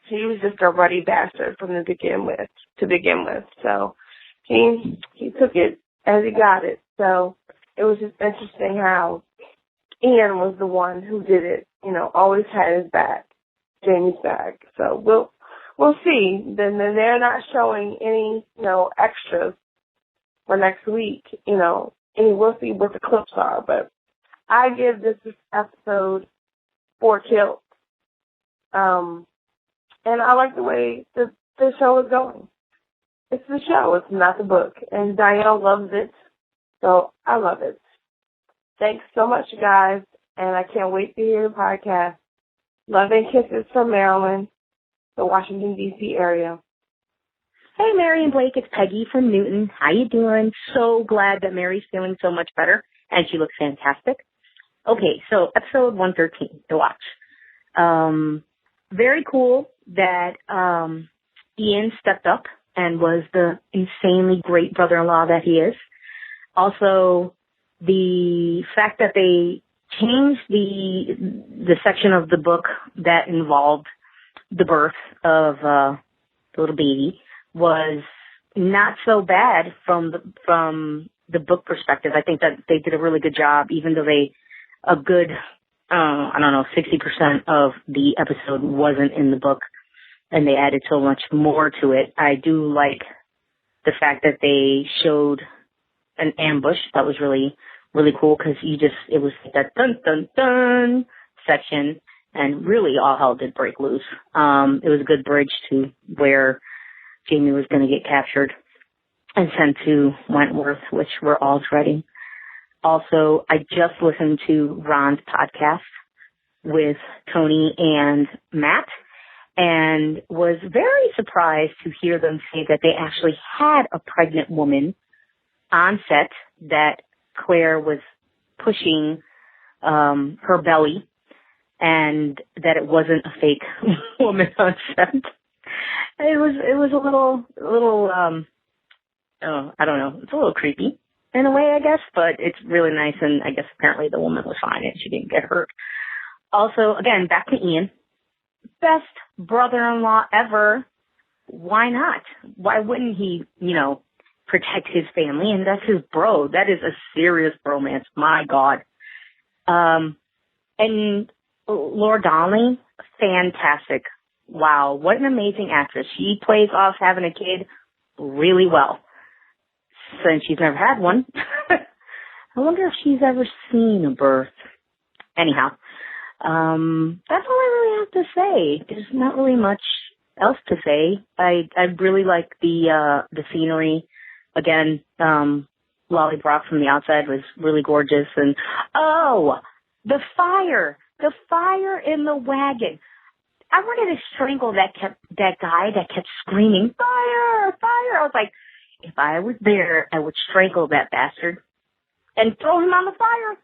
he was just a ruddy bastard to begin with. So he took it as he got it. So it was just interesting how Ian was the one who did it, always had his back, Jamie's back. So we'll see. Then they're not showing any, extras for next week, and we'll see what the clips are. But I give this episode 4 kilts. And I like the way the show is going. It's the show, it's not the book. And Diane loves it, so I love it. Thanks so much, guys, and I can't wait to hear the podcast. Love and kisses from Maryland, the Washington, D.C. area. Hey, Mary and Blake, it's Peggy from Newton. How you doing? So glad that Mary's feeling so much better, and she looks fantastic. Okay, so episode 113, The Watch. Very cool that Ian stepped up and was the insanely great brother-in-law that he is. Also, the fact that they changed the section of the book that involved the birth of the little baby was not so bad from the book perspective. I think that they did a really good job, even though a good 60% of the episode wasn't in the book, and they added so much more to it. I do like the fact that they showed an ambush. That was really, really cool, because it was that dun dun dun section, and really all hell did break loose. It was a good bridge to where Jamie was going to get captured and sent to Wentworth, which we're all dreading. Also, I just listened to Ron's podcast with Tony and Matt, and was very surprised to hear them say that they actually had a pregnant woman on set, that Claire was pushing her belly, and that it wasn't a fake woman on set. It was a little I don't know, it's a little creepy in a way, I guess, but it's really nice, and I guess apparently the woman was fine and she didn't get hurt. Also, again, back to Ian. Best brother-in-law ever. Why not? Why wouldn't he, protect his family? And that's his bro. That is a serious bromance. My God. And Laura Donnelly, fantastic. Wow, what an amazing actress. She plays off having a kid really well. Since she's never had one. I wonder if she's ever seen a birth. Anyhow, that's all I really have to say. There's not really much else to say. I really like the scenery. Again, Lallybroch from the outside was really gorgeous. And, the fire in the wagon. I wanted to strangle that guy that kept screaming, fire, fire. I was like, if I was there, I would strangle that bastard and throw him on the fire.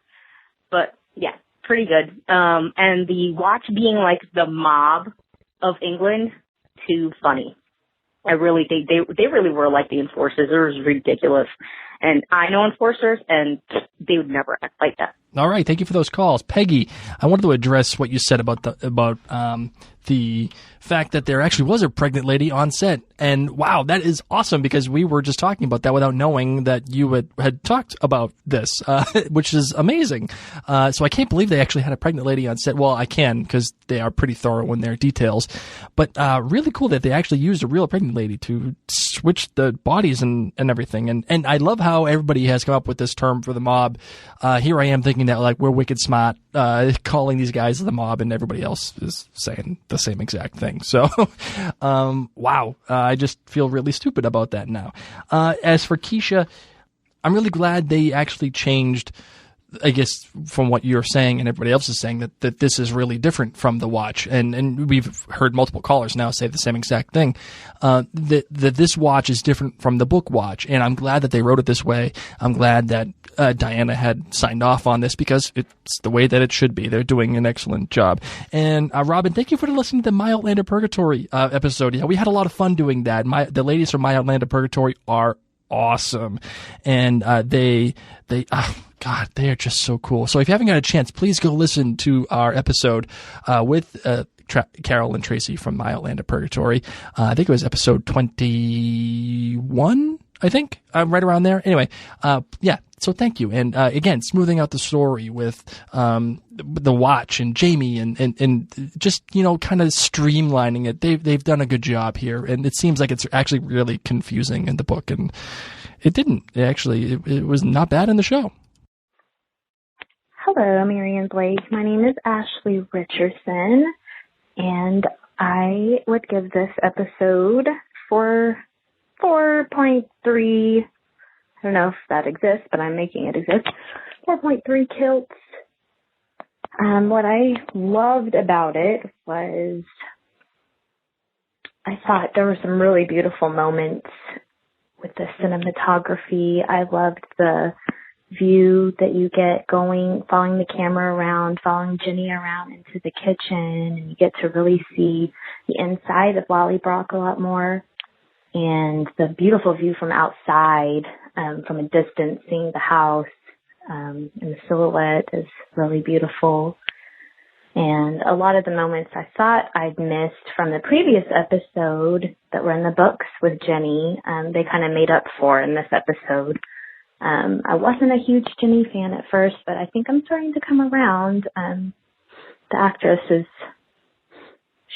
But, yeah, pretty good. And the watch being like the mob of England, too funny. I really think they really were like the enforcers. It was ridiculous. And I know enforcers, and they would never act like that. All right, thank you for those calls. Peggy, I wanted to address what you said about the fact that there actually was a pregnant lady on set. And wow, that is awesome, because we were just talking about that without knowing that you had talked about this, which is amazing. So I can't believe they actually had a pregnant lady on set. Well, I can, because they are pretty thorough in their details. But really cool that they actually used a real pregnant lady to switch the bodies and everything. And I love how everybody has come up with this term for the mob. Here I am thinking that like we're wicked smart, calling these guys the mob, and everybody else is saying the same exact thing. So, wow, I just feel really stupid about that now. As for Keisha, I'm really glad they actually changed, I guess, from what you're saying and everybody else is saying, that this is really different from The Watch. And we've heard multiple callers now say the same exact thing, that this watch is different from the book Watch. And I'm glad that they wrote it this way. I'm glad that Diana had signed off on this, because it's the way that it should be. They're doing an excellent job. And Robin, thank you for listening to the My Outlander Purgatory episode. Yeah, we had a lot of fun doing that. The ladies from My Outlander Purgatory are awesome. And God, they are just so cool. So if you haven't got a chance, please go listen to our episode with Carol and Tracy from My Outlander Purgatory. I think it was episode 21, I think, right around there. Anyway, yeah, so thank you. And again, smoothing out the story with the Watch and Jamie and just, kind of streamlining it. They've done a good job here. And it seems like it's actually really confusing in the book. And it didn't. It was not bad in the show. Hello, Mary and Blake. My name is Ashley Richardson, and I would give this episode 4.3. I don't know if that exists, but I'm making it exist. 4.3 kilts. What I loved about it was I thought there were some really beautiful moments with the cinematography. I loved the view that you get following the camera around, following Jenny around into the kitchen, and you get to really see the inside of Lallybroch a lot more. And the beautiful view from outside, from a distance, seeing the house, and the silhouette is really beautiful. And a lot of the moments I thought I'd missed from the previous episode that were in the books with Jenny, they kind of made up for in this episode. I wasn't a huge Jenny fan at first, but I think I'm starting to come around. The actress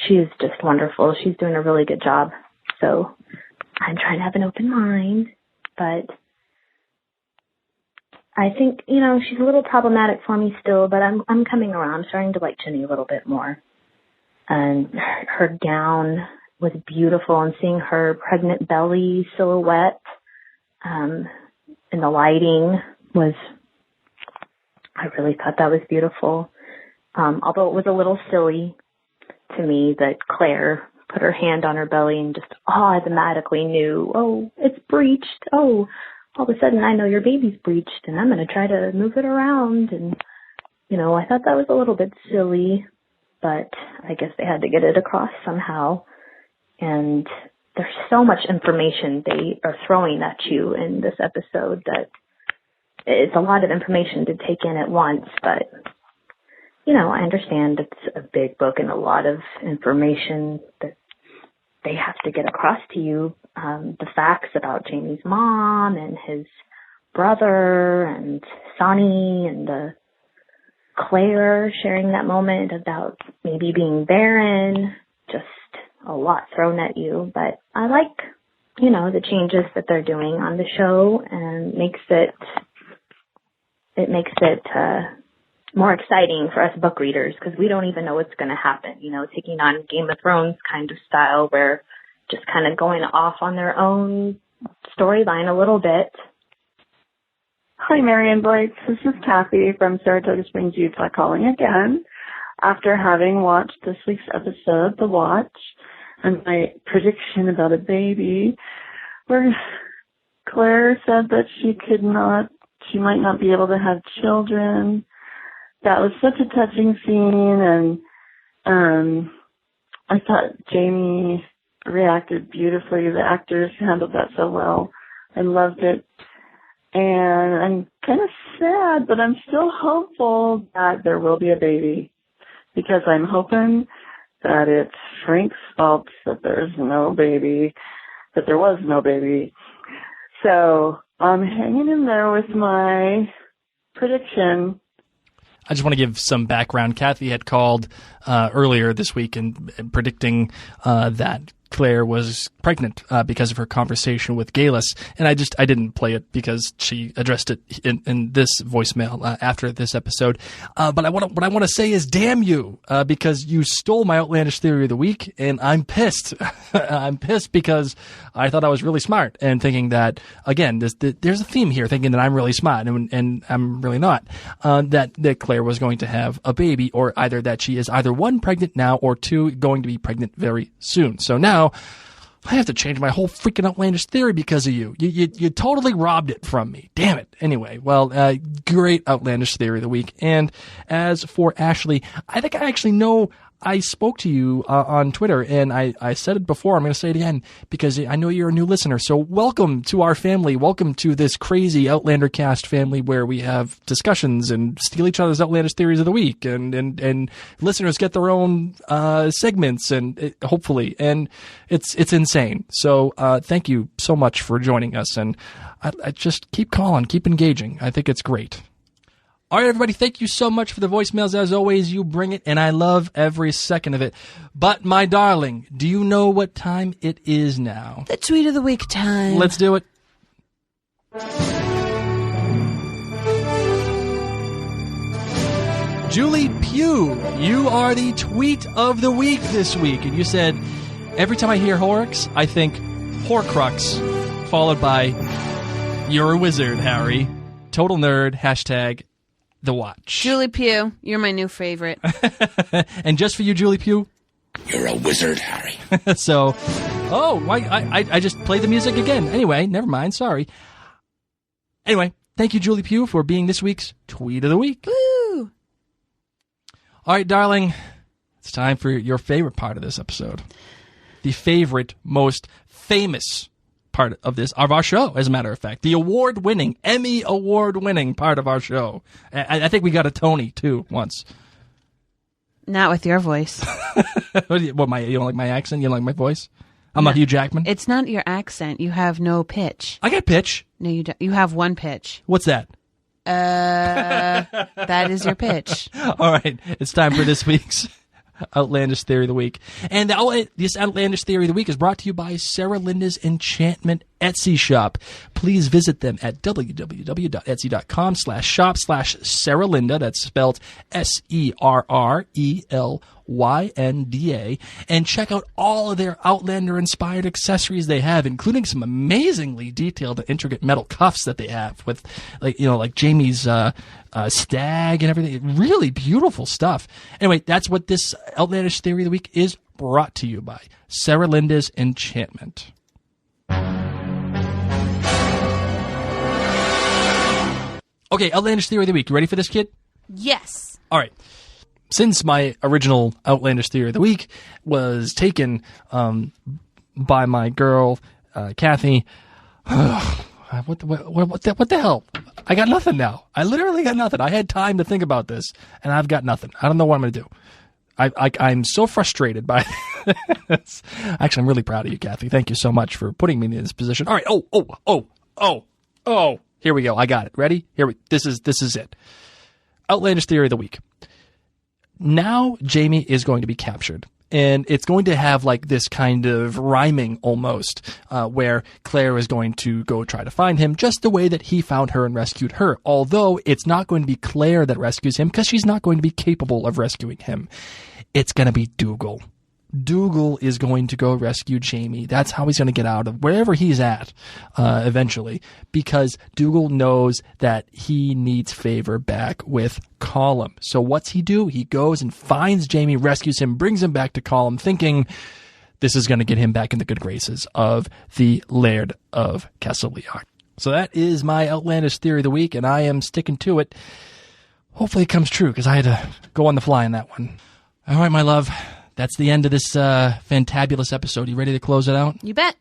she's just wonderful. She's doing a really good job. So I'm trying to have an open mind, but I think, she's a little problematic for me still, but I'm coming around. I'm starting to like Jenny a little bit more. And her gown was beautiful, and seeing her pregnant belly silhouette, and the lighting I really thought that was beautiful. Although it was a little silly to me that Claire put her hand on her belly and just automatically knew, oh, it's breached. Oh, all of a sudden I know your baby's breached and I'm going to try to move it around. And, I thought that was a little bit silly, but I guess they had to get it across somehow. And there's so much information they are throwing at you in this episode that it's a lot of information to take in at once, but I understand it's a big book and a lot of information that they have to get across to you. The facts about Jamie's mom and his brother and Sonny and the Claire sharing that moment about maybe being barren, just a lot thrown at you. But I like, the changes that they're doing on the show, and makes it more exciting for us book readers, because we don't even know what's going to happen, taking on Game of Thrones kind of style where just kind of going off on their own storyline a little bit. Hi, Mary and Blake. This is Kathy from Saratoga Springs, Utah, calling again after having watched this week's episode, The Watch, and my prediction about a baby, where Claire said that she might not be able to have children. That was such a touching scene, and I thought Jamie reacted beautifully. The actors handled that so well. I loved it. And I'm kind of sad, but I'm still hopeful that there will be a baby, because I'm hoping that it's Frank's fault that there's no baby, that there was no baby. So I'm hanging in there with my prediction. I just want to give some background. Kathy had called earlier this week and predicting that Claire was pregnant because of her conversation with Galus, and I didn't play it because she addressed it in this voicemail after this episode. But what I want to say is, damn you, because you stole my outlandish theory of the week, and I'm pissed. I'm pissed because I thought I was really smart, and thinking that, again, there's a theme here, thinking that I'm really smart, and I'm really not. That Claire was going to have a baby, or either that she is either one, pregnant now, or two, going to be pregnant very soon. So now I have to change my whole freaking outlandish theory because of you. You totally robbed it from me. Damn it. Anyway, well, great outlandish theory of the week. And as for Ashley, I think I actually know I spoke to you on Twitter, and I said it before. I'm going to say it again because I know you're a new listener. So welcome to our family. Welcome to this crazy Outlander cast family where we have discussions and steal each other's outlandish theories of the week, and listeners get their own segments, and hopefully, and it's insane. So thank you so much for joining us, and I just keep calling, keep engaging. I think it's great. All right, everybody, thank you so much for the voicemails. As always, you bring it, and I love every second of it. But, my darling, do you know what time it is now? The tweet of the week time. Let's do it. Julie Pugh, you are the tweet of the week this week. And you said, every time I hear Horrocks, I think Horcrux, followed by, you're a wizard, Harry. Total nerd, hashtag The Watch. Julie Pugh, you're my new favorite. And just for you, Julie Pugh, you're a wizard, Harry. So, I just played the music again. Anyway, never mind, sorry. Anyway, thank you, Julie Pugh, for being this week's Tweet of the Week. Woo! All right, darling, it's time for your favorite part of this episode. The favorite, most famous part of our show, as a matter of fact. The award-winning, Emmy award-winning part of our show. I think we got a Tony, too, once. Not with your voice. You don't like my accent? You don't like my voice? I'm not Hugh Jackman? It's not your accent. You have no pitch. I got pitch. No, you don't. You have one pitch. What's that? That is your pitch. All right. It's time for this week's Outlandish Theory of the Week. And this Outlandish Theory of the Week is brought to you by Sarah Linda's Enchantment Etsy shop. please visit them at www.etsy.com/shop/Sarah Linda. That's spelled SerrelYnda, and check out all of their Outlander-inspired accessories they have, including some amazingly detailed and intricate metal cuffs that they have with, like Jamie's stag and everything. Really beautiful stuff. Anyway, that's what this Outlandish Theory of the Week is brought to you by Sarah Linda's Enchantment. Okay, Outlandish Theory of the Week. You ready for this, kid? Yes. All right. Since my original Outlandish Theory of the Week was taken by my girl, Kathy, I What the hell? I got nothing now. I literally got nothing. I had time to think about this, and I've got nothing. I don't know what I'm going to do. I'm so frustrated by this. Actually, I'm really proud of you, Kathy. Thank you so much for putting me in this position. All right. Oh. Here we go. I got it. Ready? This is it. Outlandish theory of the week. Now Jamie is going to be captured. And it's going to have like this kind of rhyming almost, where Claire is going to go try to find him just the way that he found her and rescued her. Although it's not going to be Claire that rescues him because she's not going to be capable of rescuing him. It's going to be Dougal. Dougal is going to go rescue Jamie. That's how he's going to get out of wherever he's at eventually, because Dougal knows that he needs favor back with Colum. So what's he do? He goes and finds Jamie, rescues him, brings him back to Colum, thinking this is going to get him back in the good graces of the Laird of Castleleoch. So that is my outlandish theory of the week, and I am sticking to it. Hopefully it comes true, because I had to go on the fly on that one. All right, my love. That's the end of this fantabulous episode. You ready to close it out? You bet.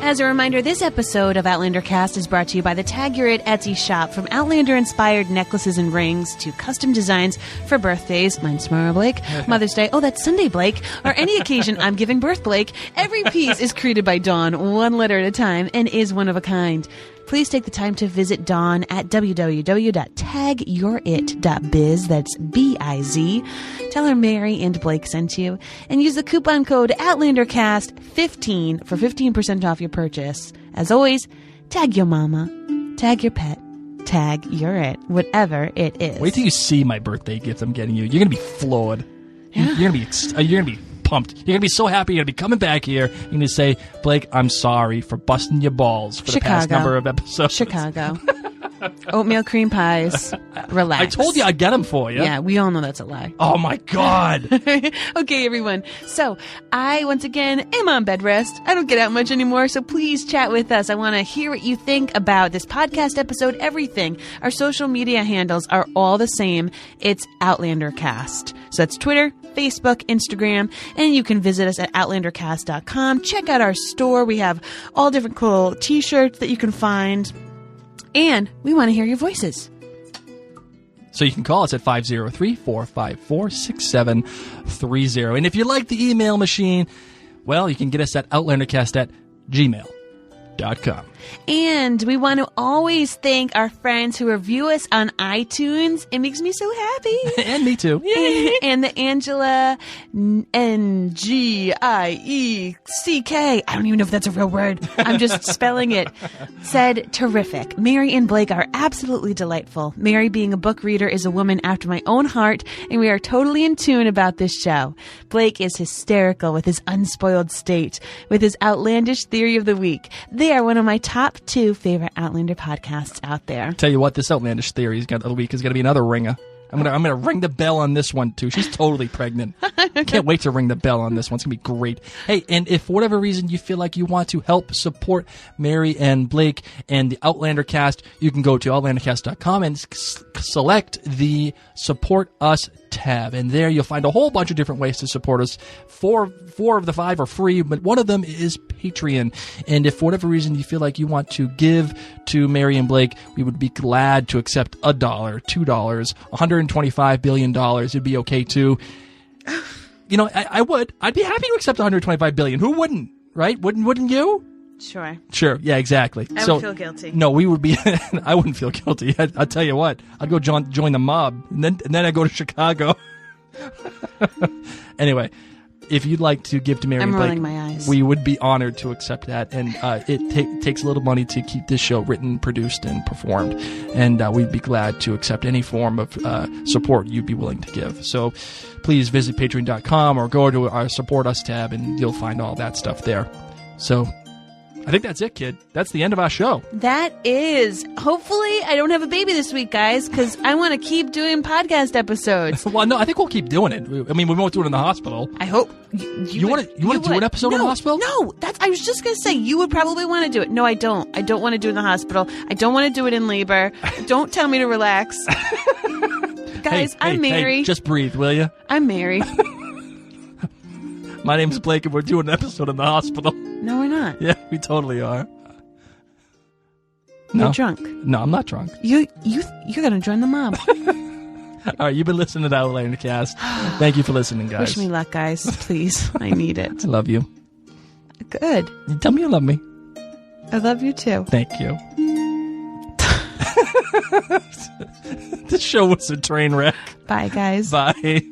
As a reminder, this episode of Outlander Cast is brought to you by the Tag Your It Etsy shop. From Outlander-inspired necklaces and rings to custom designs for birthdays, mine's tomorrow, Blake, Mother's Day, oh, that's Sunday, Blake, or any occasion I'm giving birth, Blake, every piece is created by Dawn, one letter at a time, and is one of a kind. Please take the time to visit Dawn at www.tagyourit.biz. That's B-I-Z. Tell her Mary and Blake sent you. And use the coupon code OutlanderCast15 for 15% off your purchase. As always, tag your mama, tag your pet, tag your it, whatever it is. Wait till you see my birthday gift I'm getting you. You're going to be floored. Yeah. You're going to be pumped. You're going to be so happy. You're going to be coming back here. You're going to say, Blake, I'm sorry for busting your balls for the past number of episodes. Chicago. Oatmeal cream pies. Relax. I told you I'd get them for you. Yeah, we all know that's a lie. Oh, my God. Okay, everyone. So, I, once again, am on bed rest. I don't get out much anymore, so please chat with us. I want to hear what you think about this podcast episode, everything. Our social media handles are all the same. It's Outlander Cast. So that's Twitter, Facebook, Instagram, and you can visit us at outlandercast.com. Check out our store. We have all different cool t-shirts that you can find. And we want to hear your voices. So you can call us at 503-454-6730. And if you like the email machine, well, you can get us at outlandercast@gmail.com. And we want to always thank our friends who review us on iTunes. It makes me so happy. And me too. And the Angela Ngieck, I don't even know if that's a real word. I'm just spelling it. Said, terrific. Mary and Blake are absolutely delightful. Mary, being a book reader, is a woman after my own heart, and we are totally in tune about this show. Blake is hysterical with his unspoiled state, with his outlandish theory of the week. They are one of my top 2 favorite Outlander podcasts out there. Tell you what, this outlandish theory of the week is going to be another ringer. I'm gonna ring the bell on this one too. She's totally pregnant. Can't wait to ring the bell on this one. It's gonna be great. Hey, and if for whatever reason you feel like you want to help support Mary and Blake and the Outlander Cast, you can go to outlandercast.com and select the Support Us tab, and there you'll find a whole bunch of different ways to support us. Four of the 5 are free, but one of them is Patreon. And if for whatever reason you feel like you want to give to Mary and Blake, we would be glad to accept $1, $2, $125 billion. It'd be okay too. You know, I'd be happy to accept $125 billion. Who wouldn't? Right? Wouldn't you? Sure. Yeah, exactly. I would feel guilty. No, we would be. I wouldn't feel guilty. I'll tell you what. I'd go join the mob, and then I'd go to Chicago. Anyway, if you'd like to give to Mary and Blake, rolling my eyes. We would be honored to accept that. And it takes a little money to keep this show written, produced, and performed. And we'd be glad to accept any form of support you'd be willing to give. So please visit patreon.com or go to our Support Us tab, and you'll find all that stuff there. So I think that's it, kid. That's the end of our show. That is. Hopefully, I don't have a baby this week, guys, because I want to keep doing podcast episodes. Well, no, I think we'll keep doing it. I mean, we won't do it in the hospital. I hope. You want to do an episode in the hospital? No, I was just going to say, you would probably want to do it. No, I don't. I don't want to do it in the hospital. I don't want to do it in labor. Don't tell me to relax. Guys, I'm Mary. Hey, just breathe, will you? I'm Mary. My name's Blake, and we're doing an episode in the hospital. No, we're not. Yeah, we totally are. You're drunk. No, I'm not drunk. You're going to join the mob. All right, you've been listening to the Outlander cast. Thank you for listening, guys. Wish me luck, guys. Please. I need it. I love you. Good. Tell me you love me. I love you, too. Thank you. This show was a train wreck. Bye, guys. Bye.